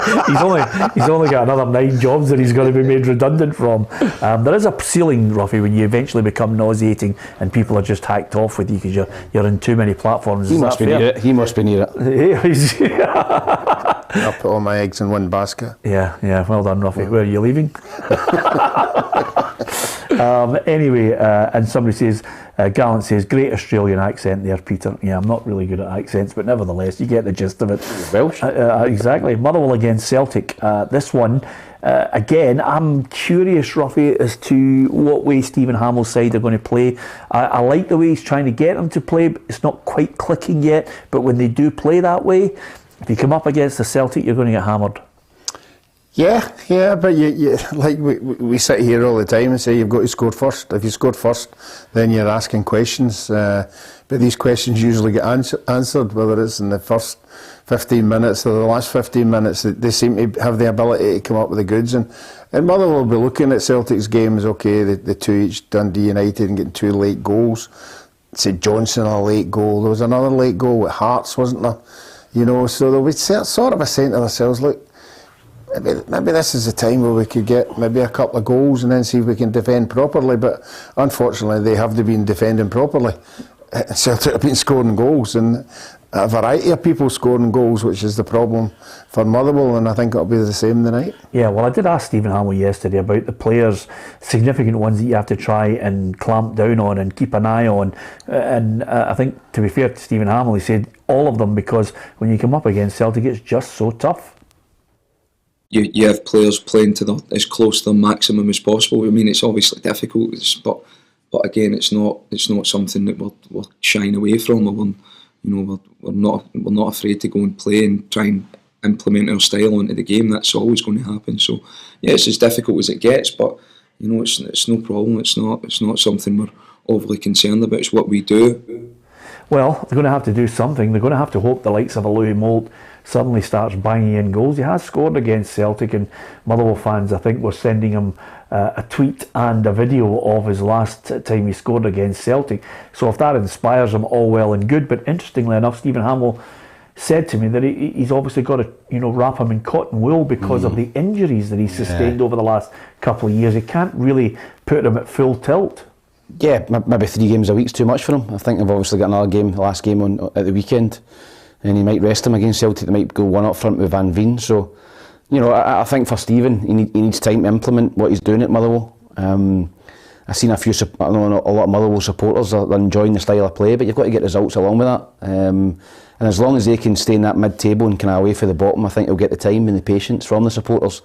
He's only got another 9 jobs that he's going to be made redundant from. There is a ceiling, Ruffy, when you eventually become nauseating and people are just hacked off with you because you're in too many platforms. He must be near it. He must be near it. I'll put all my eggs in one basket. Yeah, well done, Ruffy. Where are you leaving? Anyway, and somebody says, Gallant says, great Australian accent there, Peter. Yeah, I'm not really good at accents, but nevertheless, you get the gist of it. Welsh. Exactly. Motherwell against Celtic. This one, again, I'm curious, Ruffy, as to what way Stephen Hamill's side are going to play. I like the way he's trying to get them to play, but it's not quite clicking yet. But when they do play that way, if you come up against the Celtic, you're going to get hammered. Yeah, but you like we sit here all the time and say you've got to score first. If you scored first, then you're asking questions. But these questions usually get answered, whether it's in the first 15 minutes or the last 15 minutes. They seem to have the ability to come up with the goods. And Motherwell will be looking at Celtic's games, okay, the two each, Dundee United, and getting 2 late goals. St Johnson, a late goal. There was another late goal with Hearts, wasn't there? You know, so they'll be sort of saying to themselves, look, maybe this is the time where we could get maybe a couple of goals and then see if we can defend properly. But unfortunately, they haven't been defending properly. Celtic have been scoring goals, and a variety of people scoring goals, which is the problem for Motherwell, and I think it'll be the same tonight. Yeah, well, I did ask Stephen Hamill yesterday about the players, significant ones that you have to try and clamp down on and keep an eye on. And I think, to be fair to Stephen Hamill, he said all of them, because when you come up against Celtic, it's just so tough. You have players playing to as close to the maximum as possible. I mean, it's obviously difficult, but again, it's not something that we're shying away from. We're not afraid to go and play and try and implement our style into the game. That's always going to happen. So yeah, it's as difficult as it gets, but it's no problem. It's not something we're overly concerned about. It's what we do. Well, they're going to have to do something. They're going to have to hope the likes of a Louis Moult suddenly starts banging in goals. He has scored against Celtic, and Motherwell fans, I think, were sending him a tweet and a video of his last time he scored against Celtic. So if that inspires him, all well and good. But interestingly enough, Stephen Hamill said to me that he's obviously got to wrap him in cotton wool because of the injuries that he's sustained over the last couple of years. He can't really put him at full tilt. Yeah, maybe 3 games a week's too much for him. I think they've obviously got another game, the last game at the weekend, and he might rest him against Celtic. They might go one up front with Van Veen. So, I think for Stephen, he needs time to implement what he's doing at Motherwell. I've seen a lot of Motherwell supporters are enjoying the style of play, but you've got to get results along with that. And as long as they can stay in that mid-table and kind of away for the bottom, I think he'll get the time and the patience from the supporters.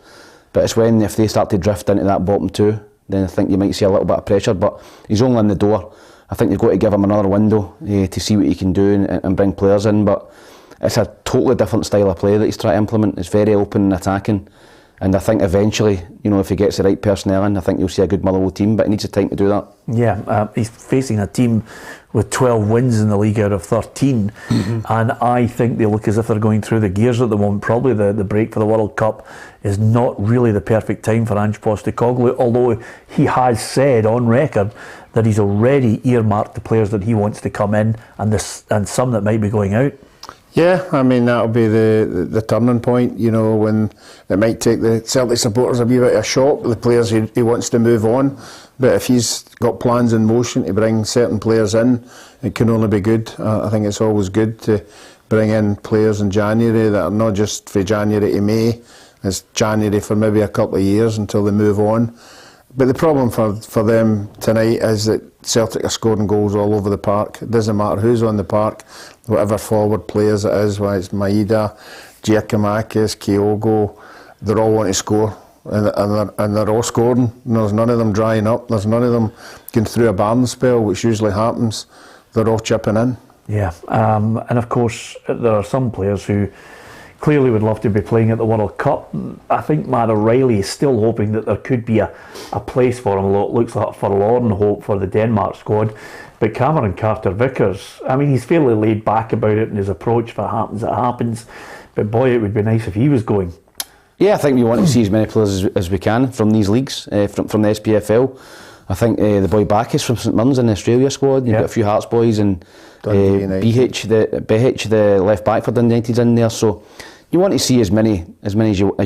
But it's if they start to drift into that bottom 2, then I think you might see a little bit of pressure. But he's only in the door. I think you've got to give him another window to see what he can do and bring players in. But it's a totally different style of play that he's trying to implement. It's very open and attacking. And I think eventually, if he gets the right personnel in, I think you'll see a good Motherwell team, but he needs the time to do that. Yeah, he's facing a team with 12 wins in the league out of 13, and I think they look as if they're going through the gears at the moment. Probably the break for the World Cup is not really the perfect time for Ange Postecoglou, although he has said on record that he's already earmarked the players that he wants to come in and some that might be going out. Yeah, I mean, that'll be the turning point, when it might take the Celtic supporters a wee bit of a shock, the players he wants to move on. But if he's got plans in motion to bring certain players in, it can only be good. I think it's always good to bring in players in January that are not just for January to May, it's January for maybe a couple of years until they move on. But the problem for them tonight is that Celtic are scoring goals all over the park. It doesn't matter who's on the park, whatever forward players it is, whether it's Maeda, Giacomakis, Kyogo, they all want to score. And they're all scoring. There's none of them drying up. There's none of them going through a barn spell, which usually happens. They're all chipping in. Yeah, and of course there are some players who clearly would love to be playing at the World Cup. I think Matt O'Reilly is still hoping that there could be a place for him, although it looks like a forlorn hope for the Denmark squad. But Cameron Carter-Vickers, I mean, he's fairly laid back about it in his approach. If it happens, it happens. But boy, it would be nice if he was going. Yeah, I think we want to see as many players as we can from these leagues, from the SPFL. I think the boy Bacchus from St Mirren's in the Australia squad. You've got a few Hearts boys, and BH, the left back for Dundee United's in there. So you want to see as many as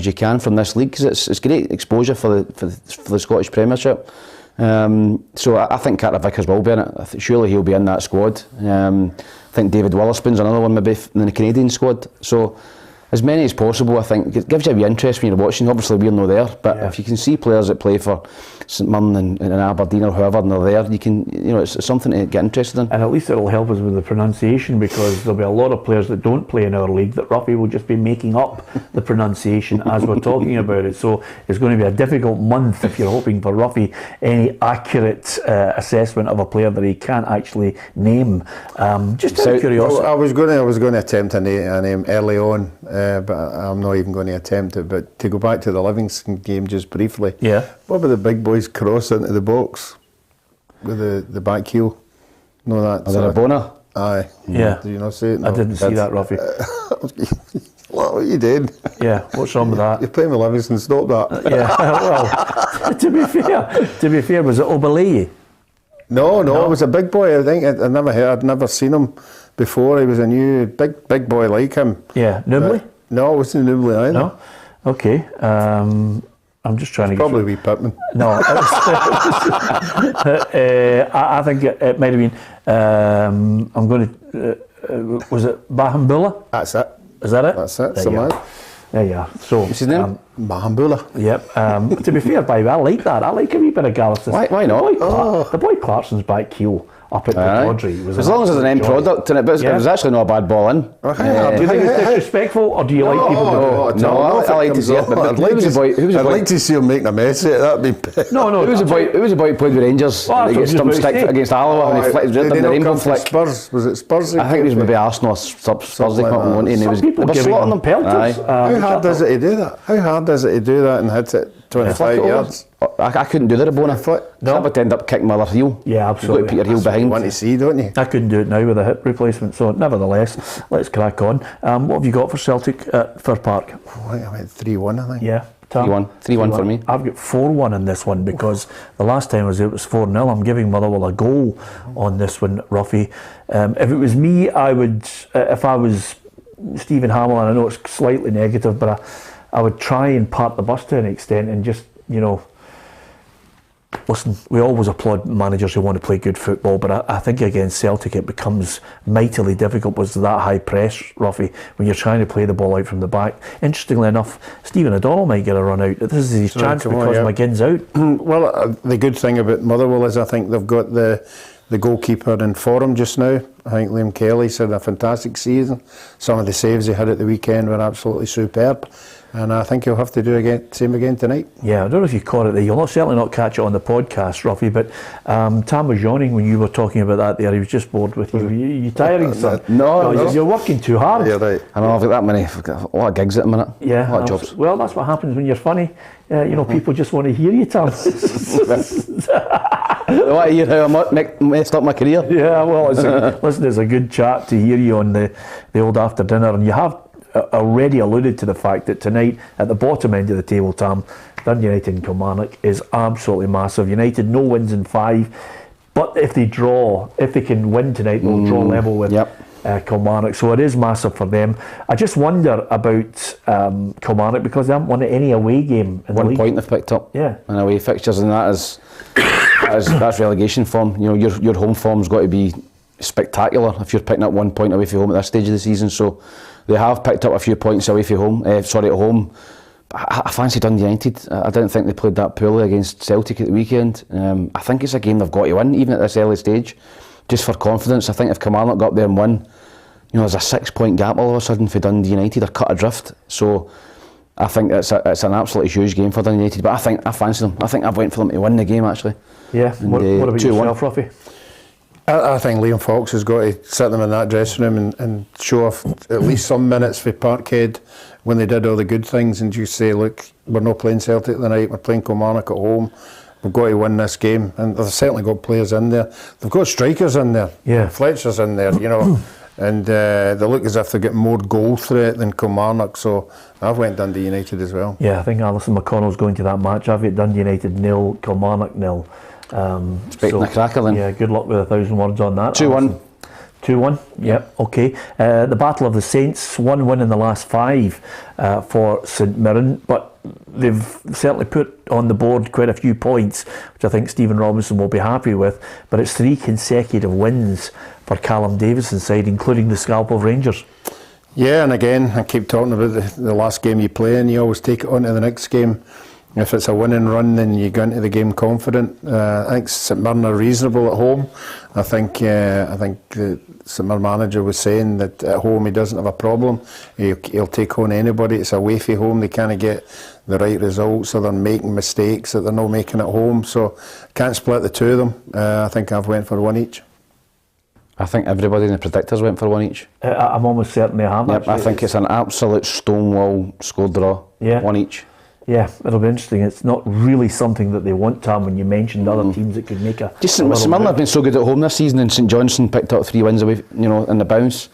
you can from this league, because it's great exposure for the Scottish Premiership. So I think Carter Vickers will be in it. Surely he'll be in that squad. I think David Witherspoon's another one maybe in the Canadian squad. So as many as possible. I think it gives you a wee interest when you're watching. Obviously we're not there, but if you can see players that play for St Mirren and Aberdeen or whoever, and they're there, you can, it's something to get interested in. And at least it'll help us with the pronunciation, because there'll be a lot of players that don't play in our league that Ruffy will just be making up the pronunciation as we're talking about it. So it's going to be a difficult month if you're hoping for Ruffy any accurate assessment of a player that he can't actually name. Just out of curiosity, I was going to attempt a name early on, but I'm not even going to attempt it. But to go back to the Livingston game just briefly, what about the big boys cross into the box with the back heel? No, that's a Bona. Aye. Yeah. Did you not see it? No. I didn't see that, Ruffy. What you did? Yeah. What's wrong with that? You're playing with Livingston. Stop that. Yeah. Well, to be fair, was it Obeleyi? No, it was a big boy. I think I'd never seen him before. He was a new big boy like him. Yeah, Nubly? No, it wasn't Nubly either. No? Okay. I'm just trying to get... Probably wee Pittman. No. I think it might have been... I'm going to... was it Bahambula? That's it. Is that it? That's it. There you are. So, what's his name? Bahambula. Yep. To be fair, by I like that. I like a wee bit of Gallus. Why not? The boy Clarkson's back heel up at the Audrey. As long as there's an end product in it, but it was actually not a bad ball in. Do you think it's disrespectful, or do you like people doing it? No, I like to see it. I'd like to see him making a mess of it. That'd be... No. Who was the boy who played with Rangers? He gets stumped stick against Alloa and he flicked the rainbow flick. Spurs? Was it Spurs? I think it was maybe Arsenal or Spurs. They caught him, and he was slotting them pelters. How hard is it to do that? How hard is it to do that and hit it 25 yards? I couldn't do that, Rabona. I would end up kicking my other heel. Yeah, absolutely. You've got to put your heel behind. You want to see, don't you? I couldn't do it now with a hip replacement, so nevertheless, let's crack on. What have you got for Celtic at Fir Park? I went 3-1, I think. Yeah. 3-1 for me. I've got 4-1 in this one, because the last time I was there it was 4-0. I'm giving Motherwell a goal on this one, Ruffy. If it was me, I would, if I was Stephen Hamill, and I know it's slightly negative, but I would try and park the bus to an extent and just, listen, we always applaud managers who want to play good football, but I think against Celtic it becomes mightily difficult with that high press, Ruffy, when you're trying to play the ball out from the back. Interestingly enough, Stephen O'Donnell might get a run out. This is his chance because McGinn's out. Well, the good thing about Motherwell is I think they've got the goalkeeper in form just now. I think Liam Kelly's had a fantastic season. Some of the saves he had at the weekend were absolutely superb. And I think he'll have to do same again tonight. Yeah, I don't know if you caught it there. You'll certainly not catch it on the podcast, Ruffy, but Tam was yawning when you were talking about that there. He was just bored with you. You tiring, son? No. You're working too hard. Yeah, right. I know, I've got that many, I've got a lot of gigs at the minute. Yeah. A lot of jobs. Well, that's what happens when you're funny. People just want to hear you, Tam. They want to hear how I messed up my career. Yeah, well, listen, it's a good chat to hear you on the old after dinner, and you have already alluded to the fact that tonight at the bottom end of the table, Tam, Dundee United and Kilmarnock is absolutely massive. United no wins in 5, but if they can win tonight, they'll draw level with Kilmarnock, so it is massive for them. I just wonder about Kilmarnock, because they haven't won any away game in the league. 1 point they've picked up in away fixtures, and that's relegation form. Your home form's got to be spectacular if you're picking up 1 point away from home at this stage of the season. So they have picked up a few points away from home. At home. I fancy Dundee United. I didn't think they played that poorly against Celtic at the weekend. I think it's a game they've got to win, even at this early stage, just for confidence. I think if Kilmarnock got up there and won, there's a 6 point gap all of a sudden for Dundee United. They're cut adrift. So I think it's an absolutely huge game for Dundee United. But I fancy them. I think I've went for them to win the game, actually. Yeah. And, what about yourself, Ruffy? I think Liam Fox has got to sit them in that dressing room and show off at least some minutes for Parkhead when they did all the good things, and just say, look, we're not playing Celtic tonight, we're playing Kilmarnock at home, we've got to win this game. And they've certainly got players in there. They've got strikers in there. Yeah. Fletcher's in there, and they look as if they're getting more goal threat than Kilmarnock, so I've went Dundee United as well. Yeah, I think Alison McConnell's going to that match. I've got Dundee United 0, Kilmarnock 0. Expecting a cracker then. Yeah, good luck with 1,000 words on that. 2-1. 2-1, yep, okay. The Battle of the Saints, 1 win in the last 5 for St Mirren, but they've certainly put on the board quite a few points, which I think Stephen Robinson will be happy with, but it's 3 consecutive wins for Callum Davidson's side, including the scalp of Rangers. Yeah, and again, I keep talking about the last game you play, and you always take it on to the next game. If it's a winning run, then you go into the game confident. I think St Mirren are reasonable at home. I think the St Mirren manager was saying that at home he doesn't have a problem. He'll take on anybody. It's away from home. They can't get the right results, or they're making mistakes that they're not making at home. So can't split the two of them. I think I've went for one each. I think everybody in the predictors went for one each. I'm almost certain they have. Yep, I think it's an absolute stonewall score draw. Yeah. One each. Yeah, it'll be interesting. It's not really something that they want, Tam, when you mentioned other teams that could make a... Just St Mirren have been so good at home this season, and St Johnstone picked up 3 wins away, in the bounce.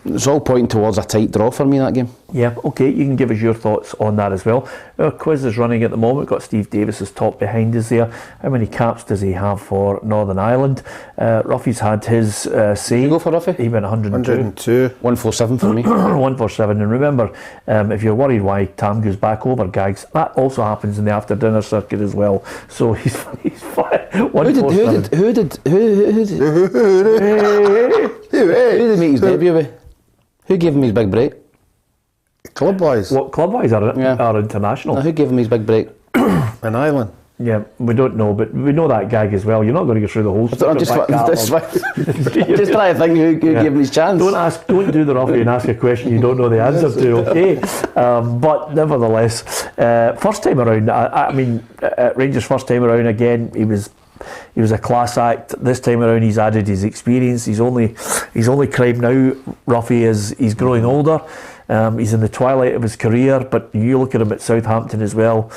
It's all pointing towards a tight draw for me, that game. Yeah, okay, you can give us your thoughts on that as well. Our quiz is running at the moment. We've got Steve Davis's top behind us there. How many caps does he have for Northern Ireland? Ruffy's had his say. You go for Ruffy? He went 102. 147 for me. 147. And remember, if you're worried why Tam goes back over gags, that also happens in the after dinner circuit as well. So he's fine. Who did make his debut with? Who gave him his big break? Club-wise. What, club-wise are international? No, who gave him his big break? In Ireland. Yeah, we don't know, but we know that gag as well. You're not going to go through the whole story. I'm just trying to think who gave him his chance. Don't do the Ruffy and ask a question you don't know the answer to, okay? But nevertheless, first time around, I mean, Rangers' first time around, again, he was a class act. This time around, he's added his experience. He's only crime now. Ruffy he's growing older. He's in the twilight of his career, but you look at him at Southampton as well.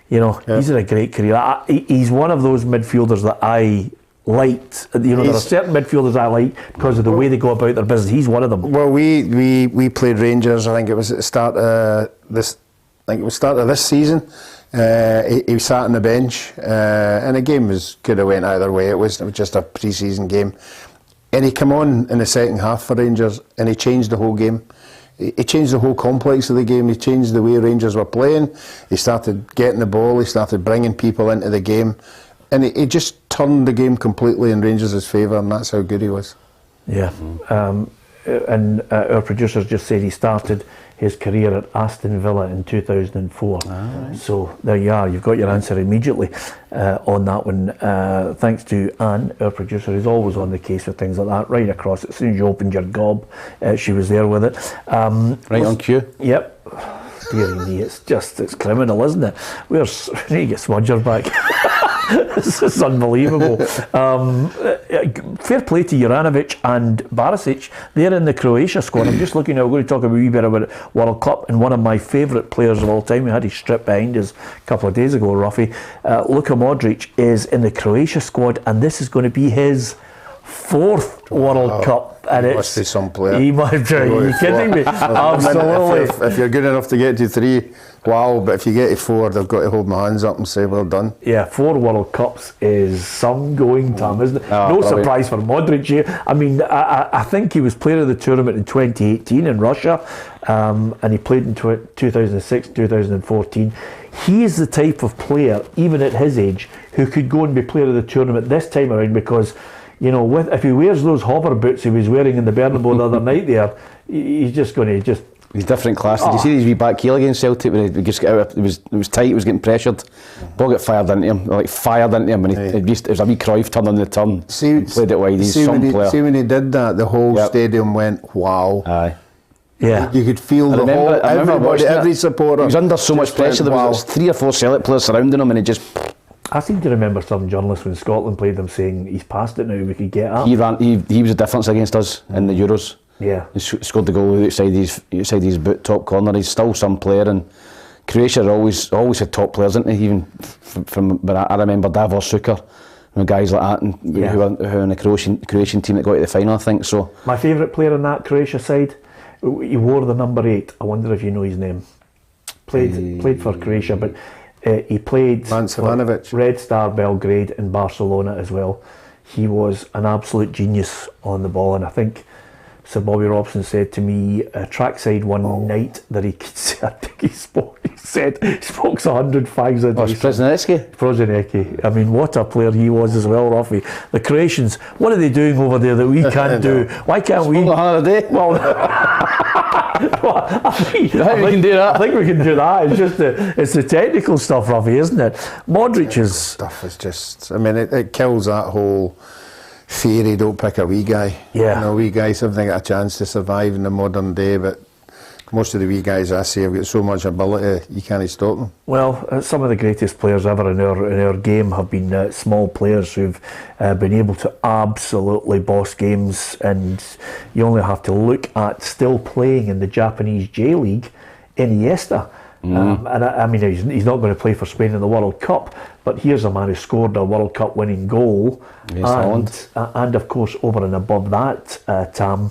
He's had a great career. He's one of those midfielders that I liked. There are certain midfielders I like because of the way they go about their business. He's one of them. Well, we played Rangers. I think it was at the start of this. I think it was start of this season. He sat on the bench, and the game could have went either way. It was just a pre-season game, and he came on in the second half for Rangers, and he changed the whole game. He changed the whole complex of the game. He changed the way Rangers were playing. He started getting the ball. He started bringing people into the game, and he just turned the game completely in Rangers' favour, and that's how good he was. Yeah, and our producers just said he started his career at Aston Villa in 2004. Right. So there you are, you've got your answer immediately on that one. Thanks to Anne, our producer, who's always on the case with things like that, right across. As soon as you opened your gob, she was there with it. Right on cue. Yep. Dear me, it's criminal, isn't it? We need to get Smudger back. This is unbelievable. Fair play to Juranovic and Barisic. They're in the Croatia squad. I'm just looking now, we're going to talk a wee bit about World Cup, and one of my favourite players of all time, we had his strip behind us a couple of days ago, Ruffy. Luka Modric is in the Croatia squad, and this is going to be his 4th World Cup. And he must be some player. He might be. Are you kidding me? Absolutely. If you're good enough to get to 3, wow, but if you get to 4, they've got to hold my hands up and say, well done. Yeah, 4 World Cups is some going time, isn't it? No probably. Surprise for Modric here. I mean, I think he was player of the tournament in 2018 in Russia, and he played in 2006, 2014. He is the type of player, even at his age, who could go and be player of the tournament this time around, because if he wears those hover boots he was wearing in the Bernabeu the other night there, he's just going to just... He's different class. Did you see his wee back heel against Celtic when he just got out? It was tight, he was getting pressured. Ball got fired into him, and it was a wee Cruyff turn on the turn. He played it wide, he's some player. See when he did that, the whole stadium went, wow. Aye. Yeah. You could feel every supporter. He was under so much pressure, there was 3 or 4 Celtic players surrounding him, and he just... I seem to remember some journalists when Scotland played them saying, he's past it now, we could get up. He was a difference against us in the Euros. Yeah. He scored the goal outside his boot, top corner. He's still some player, and Croatia always had top players, isn't they? Even from I remember Davor Suker, guys like that, and who were in the Croatian team that got to the final, I think. So my favourite player in that Croatia side, he wore the number 8. I wonder if you know his name. Played for Croatia, but he played for Red Star Belgrade in Barcelona as well. He was an absolute genius on the ball, and I think Sir Bobby Robson said to me trackside one night that he could see, I think he said he smokes 100 fags a day. it's Prozinecki. I mean, what a player he was as well, Ruffy. The Croatians, what are they doing over there that we can't do? Why can't we? 100 a day. Well, I think we can do that. I think we can do that. It's just it's the technical stuff, Ruffy, isn't it? Modric's stuff is just. I mean, it kills that whole theory. Don't pick a wee guy. Yeah. You know, wee guys haven't got a chance to survive in the modern day, but most of the wee guys I see have got so much ability you can't stop them. Well, some of the greatest players ever in our game have been small players who've been able to absolutely boss games, and you only have to look at still playing in the Japanese J-League, Iniesta. And I mean, he's not going to play for Spain in the World Cup, but here's a man who scored a World Cup winning goal, and of course over and above that, Tam,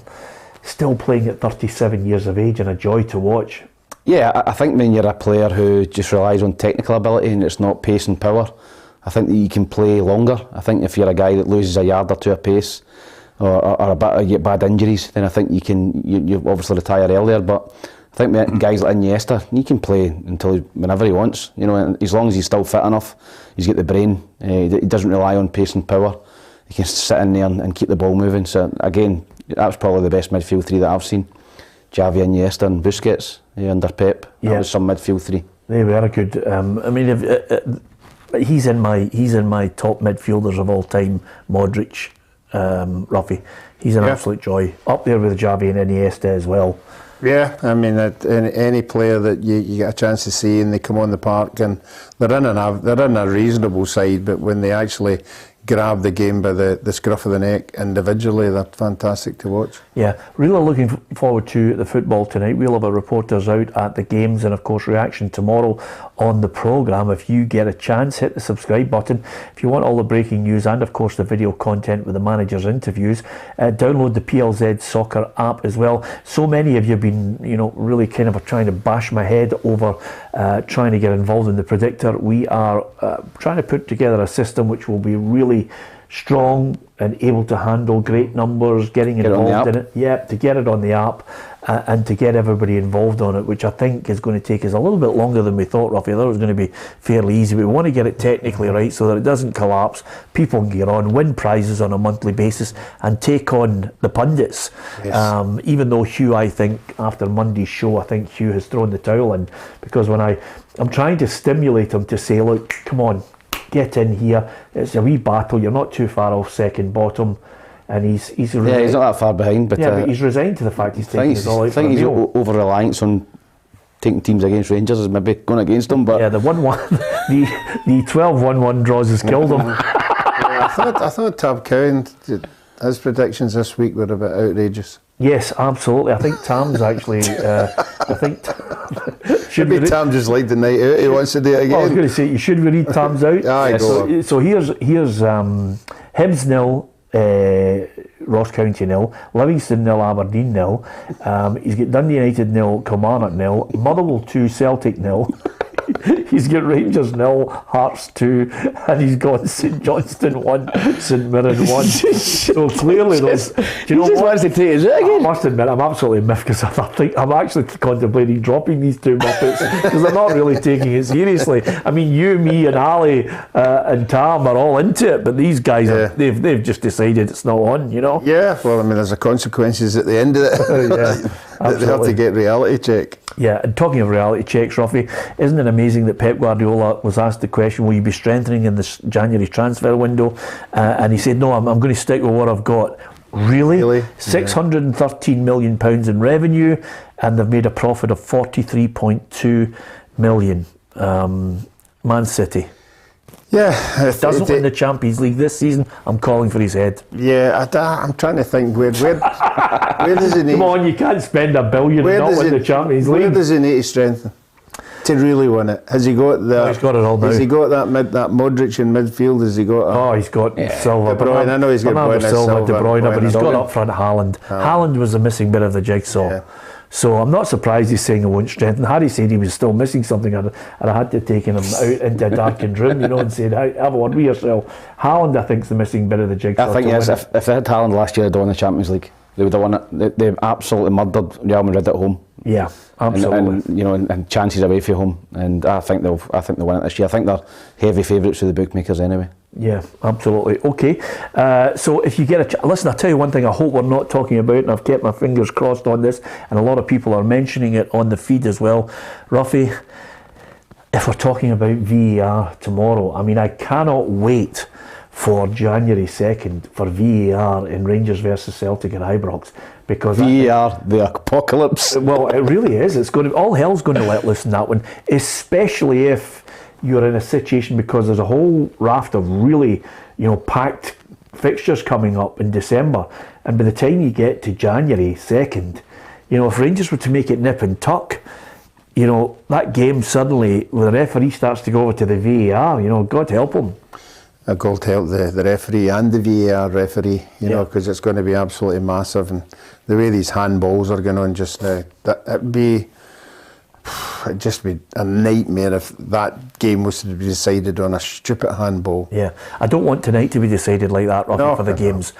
still playing at 37 years of age, and a joy to watch. Yeah, I think when you're a player who just relies on technical ability and it's not pace and power, I think that you can play longer. I think if you're a guy that loses a yard or two of pace, or you get bad injuries, then I think you obviously retire earlier. But I think with guys like Iniesta, he can play whenever he wants. You know, as long as he's still fit enough, he's got the brain. He doesn't rely on pace and power. He can sit in there and keep the ball moving. So again, that's probably the best midfield three that I've seen. Xavi, Iniesta and Busquets under Pep. That was some midfield three. They were good. I mean, he's in my top midfielders of all time. Modric, Ruffy. He's an absolute joy. Up there with Xavi and Iniesta as well. Yeah, I mean, any player that you get a chance to see and they come on the park and they're in a reasonable side, but when they actually grab the game by the scruff of the neck individually, they're fantastic to watch. Yeah, really looking forward to the football tonight. We'll have our reporters out at the games and of course reaction tomorrow on the programme. If you get a chance, hit the subscribe button. If you want all the breaking news and of course the video content with the managers' interviews, download the PLZ Soccer app as well. So many of you have been, really kind of trying to bash my head over trying to get involved in the predictor. We are trying to put together a system which will be really strong and able to handle great numbers, getting involved in it. Yeah, to get it on the app and to get everybody involved on it, which I think is going to take us a little bit longer than we thought, Ruffy. I thought it was going to be fairly easy. We want to get it technically right so that it doesn't collapse. People can get on, win prizes on a monthly basis and take on the pundits. Yes. Even though Hugh, I think, after Monday's show, I think Hugh has thrown the towel in, because when I'm trying to stimulate him to say, look, come on, get in here, it's a wee battle, you're not too far off second bottom, and he's he's not that far behind, but but he's resigned to the fact he's taking his all out. I think his over reliance on taking teams against Rangers is maybe going against him, but the 1-1 the 12-1-1 draws has killed him. I thought Tam Cowan, his predictions this week were a bit outrageous. Yes, absolutely. I think Tam's actually should be Tam just like the night out, he wants to do it again. I was going to say, you should we read Tam's out? So here's Hibs 0, Ross County 0, Livingston 0, Aberdeen 0. He's got Dundee United 0, Kilmarnock 0, Motherwell 2, Celtic 0. He's got Rangers 0, Hearts 2, and he's got St Johnstone 1, St Mirren 1. So clearly those... Do you know what? Wants to take his out again? I must admit, I'm absolutely miffed, because I think I'm actually contemplating dropping these two Muppets, because they're not really taking it seriously. I mean, you, me and Ali and Tam are all into it, but these guys, they've just decided it's not on, Yeah, well, I mean, there's the consequences at the end of it. They have to get reality check. Yeah, and talking of reality checks, Ruffy, isn't it amazing that Pep Guardiola was asked the question, will you be strengthening in this January transfer window? And he said, no, I'm going to stick with what I've got. Really? £613 million in revenue, and they've made a profit of 43.2 million. Man City. Yeah, doesn't win the Champions League this season, I'm calling for his head. Yeah, I'm trying to think where does he need? Come on, you can't spend $1 billion and not win the Champions League. Where does he need to strengthen to really win it? Has he got the? He's got it all now. Has he got that Modric in midfield? Has he got? He's got Silva. De Bruyne. I know he's got Silva, De Bruyne, but he's got up front Haaland. Haaland was the missing bit of the jigsaw. Yeah. So I'm not surprised he's saying he won't strengthen. Harry said he was still missing something, and I had to take him out into a darkened room, and said, have a word with yourself. Haaland, I think, is the missing bit of the jigsaw. I think yes. If they had Haaland last year, they'd won the Champions League. they would have won it. They absolutely murdered Real Madrid at home. Yeah, absolutely. And chances away from home, and I think they'll win it this year. I think they're heavy favourites with the bookmakers anyway. Yeah, absolutely. Okay, so if you get a listen, I'll tell you one thing I hope we're not talking about, and I've kept my fingers crossed on this, and a lot of people are mentioning it on the feed as well. Ruffy, if we're talking about VAR tomorrow, I mean, I cannot wait for January 2nd for VAR in Rangers versus Celtic at Ibrox, because VAR, the apocalypse. Well, it really is. It's going to, all hell's going to let loose in that one, especially if you're in a situation, because there's a whole raft of really, packed fixtures coming up in December, and by the time you get to January 2nd, if Rangers were to make it nip and tuck, that game suddenly, when the referee starts to go over to the VAR, God help him. God help the referee and the VAR referee, because it's going to be absolutely massive, and the way these handballs are going on just now, it'd just be a nightmare if that game was to be decided on a stupid handball. Yeah, I don't want tonight to be decided like that, Ruffy, for the games.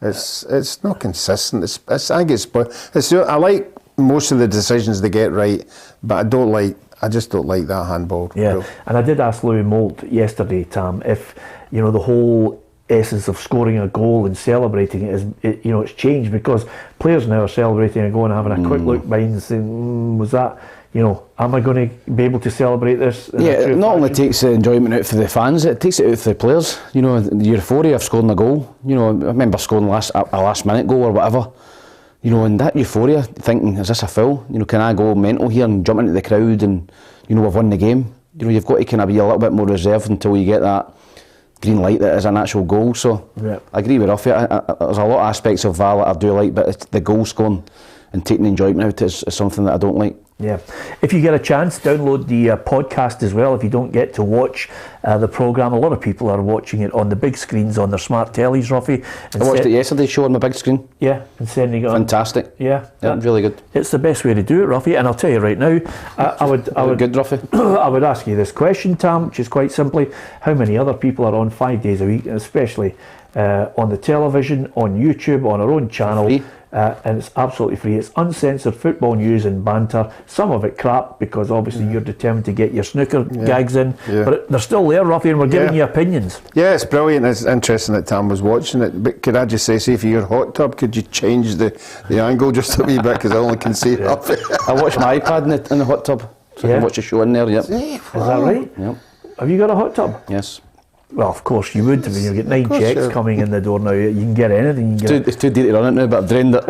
It's not consistent. I like most of the decisions they get right, but I just don't like that handball. Yeah, and I did ask Louis Moult yesterday, Tam, if the whole essence of scoring a goal and celebrating it is, it's changed, because players now are celebrating a goal and having a quick look behind and saying, was that, am I going to be able to celebrate this? Yeah, it not only takes the enjoyment out for the fans, it takes it out for the players. The euphoria of scoring a goal. I remember scoring a last minute goal or whatever. And that euphoria, thinking, is this a foul? Can I go mental here and jump into the crowd and, we've won the game? You've got to kind of be a little bit more reserved until you get that green light that is an actual goal. So I agree with Ruffy. There's a lot of aspects of VAR that I do like, but it's the goal scoring and taking the enjoyment out is something that I don't like. Yeah, if you get a chance, download the podcast as well. If you don't get to watch the programme, a lot of people are watching it on the big screens on their smart tellies, Ruffy. I watched it yesterday, show on my big screen. Yeah, and sending it on. Fantastic. Yeah, really good. It's the best way to do it, Ruffy. And I'll tell you right now, I would good, Ruffy. I would ask you this question, Tam, which is quite simply, how many other people are on 5 days a week, especially on the television, on YouTube, on our own channel? Free. And it's absolutely free. It's uncensored football news and banter. Some of it crap, because obviously you're determined to get your snooker gags in. Yeah. But they're still there, Ruffy, and we're giving you opinions. Yeah, it's brilliant. It's interesting that Tam was watching it. But could I just say for your hot tub, could you change the angle just a wee bit, because I only can see half it. I watch my iPad in the hot tub, so I can watch a show in there. Yep. Is that right? Yep. Have you got a hot tub? Yes. Well, of course you would. I mean, you get 9 checks coming in the door now. You can get anything. It's too deep to run it now, but I've drained it.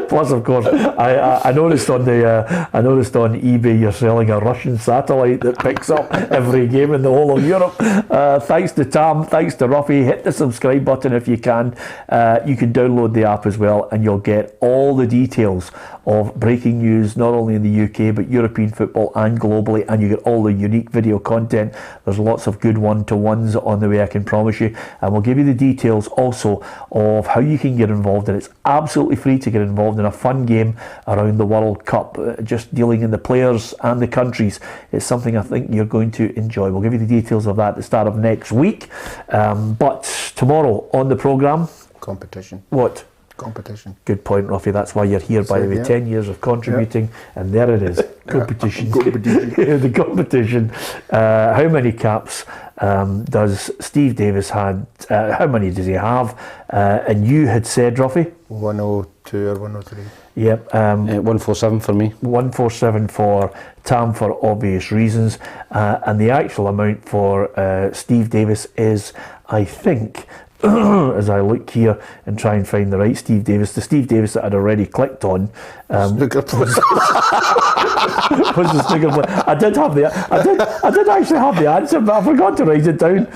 Plus, of course, I noticed on eBay you're selling a Russian satellite that picks up every game in the whole of Europe. Thanks to Tam, thanks to Ruffy. Hit the subscribe button if you can. You can download the app as well, and you'll get all the details of breaking news, not only in the UK but European football and globally, and you get all the unique video content. There's lots of good one-to-ones on the way, I can promise you, and we'll give you the details also of how you can get involved, and it's absolutely free to get involved in a fun game around the World Cup, just dealing in the players and the countries. It's something I think you're going to enjoy. We'll give you the details of that at the start of next week, but tomorrow on the programme, competition. What? Competition. Good point, Ruffy. That's why you're here, by the way. 10 years of contributing, and there it is. Competition. The competition. How many caps does Steve Davis had? How many does he have? And you had said, Ruffy? 102 or 103. Yep. 147 for me. 147 for Tam, for obvious reasons. And the actual amount for Steve Davis is, I think, as I look here and try and find the right Steve Davis, the Steve Davis that I'd already clicked on. Snooker player. Was the snooker player. I did actually have the answer, but I forgot to write it down.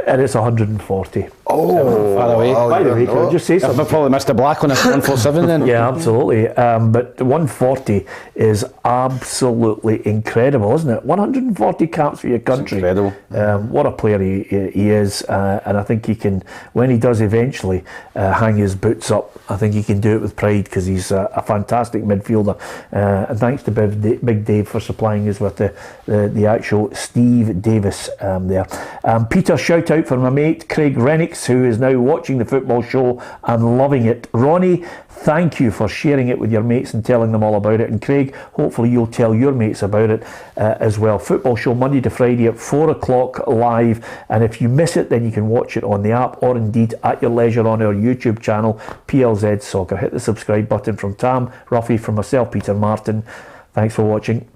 And it's 140. Far away. By the way, can I just say something? I've probably missed a black on a 147 then. Yeah, absolutely. But 140 is absolutely incredible, isn't it? 140 caps for your country. It's incredible. What a player he is, and I think he can, when he does eventually hang his boots up, I think he can do it with pride, because he's a fantastic midfielder. And thanks to Big Dave for supplying us with the actual Steve Davis there. Peter, shout out out for my mate Craig Rennicks, who is now watching the football show and loving it. Ronnie, thank you for sharing it with your mates and telling them all about it. And Craig, hopefully you'll tell your mates about it as well. Football show Monday to Friday at 4 o'clock live. And if you miss it, then you can watch it on the app or indeed at your leisure on our YouTube channel, PLZ Soccer. Hit the subscribe button. From Tam, Ruffy, from myself, Peter Martin. Thanks for watching.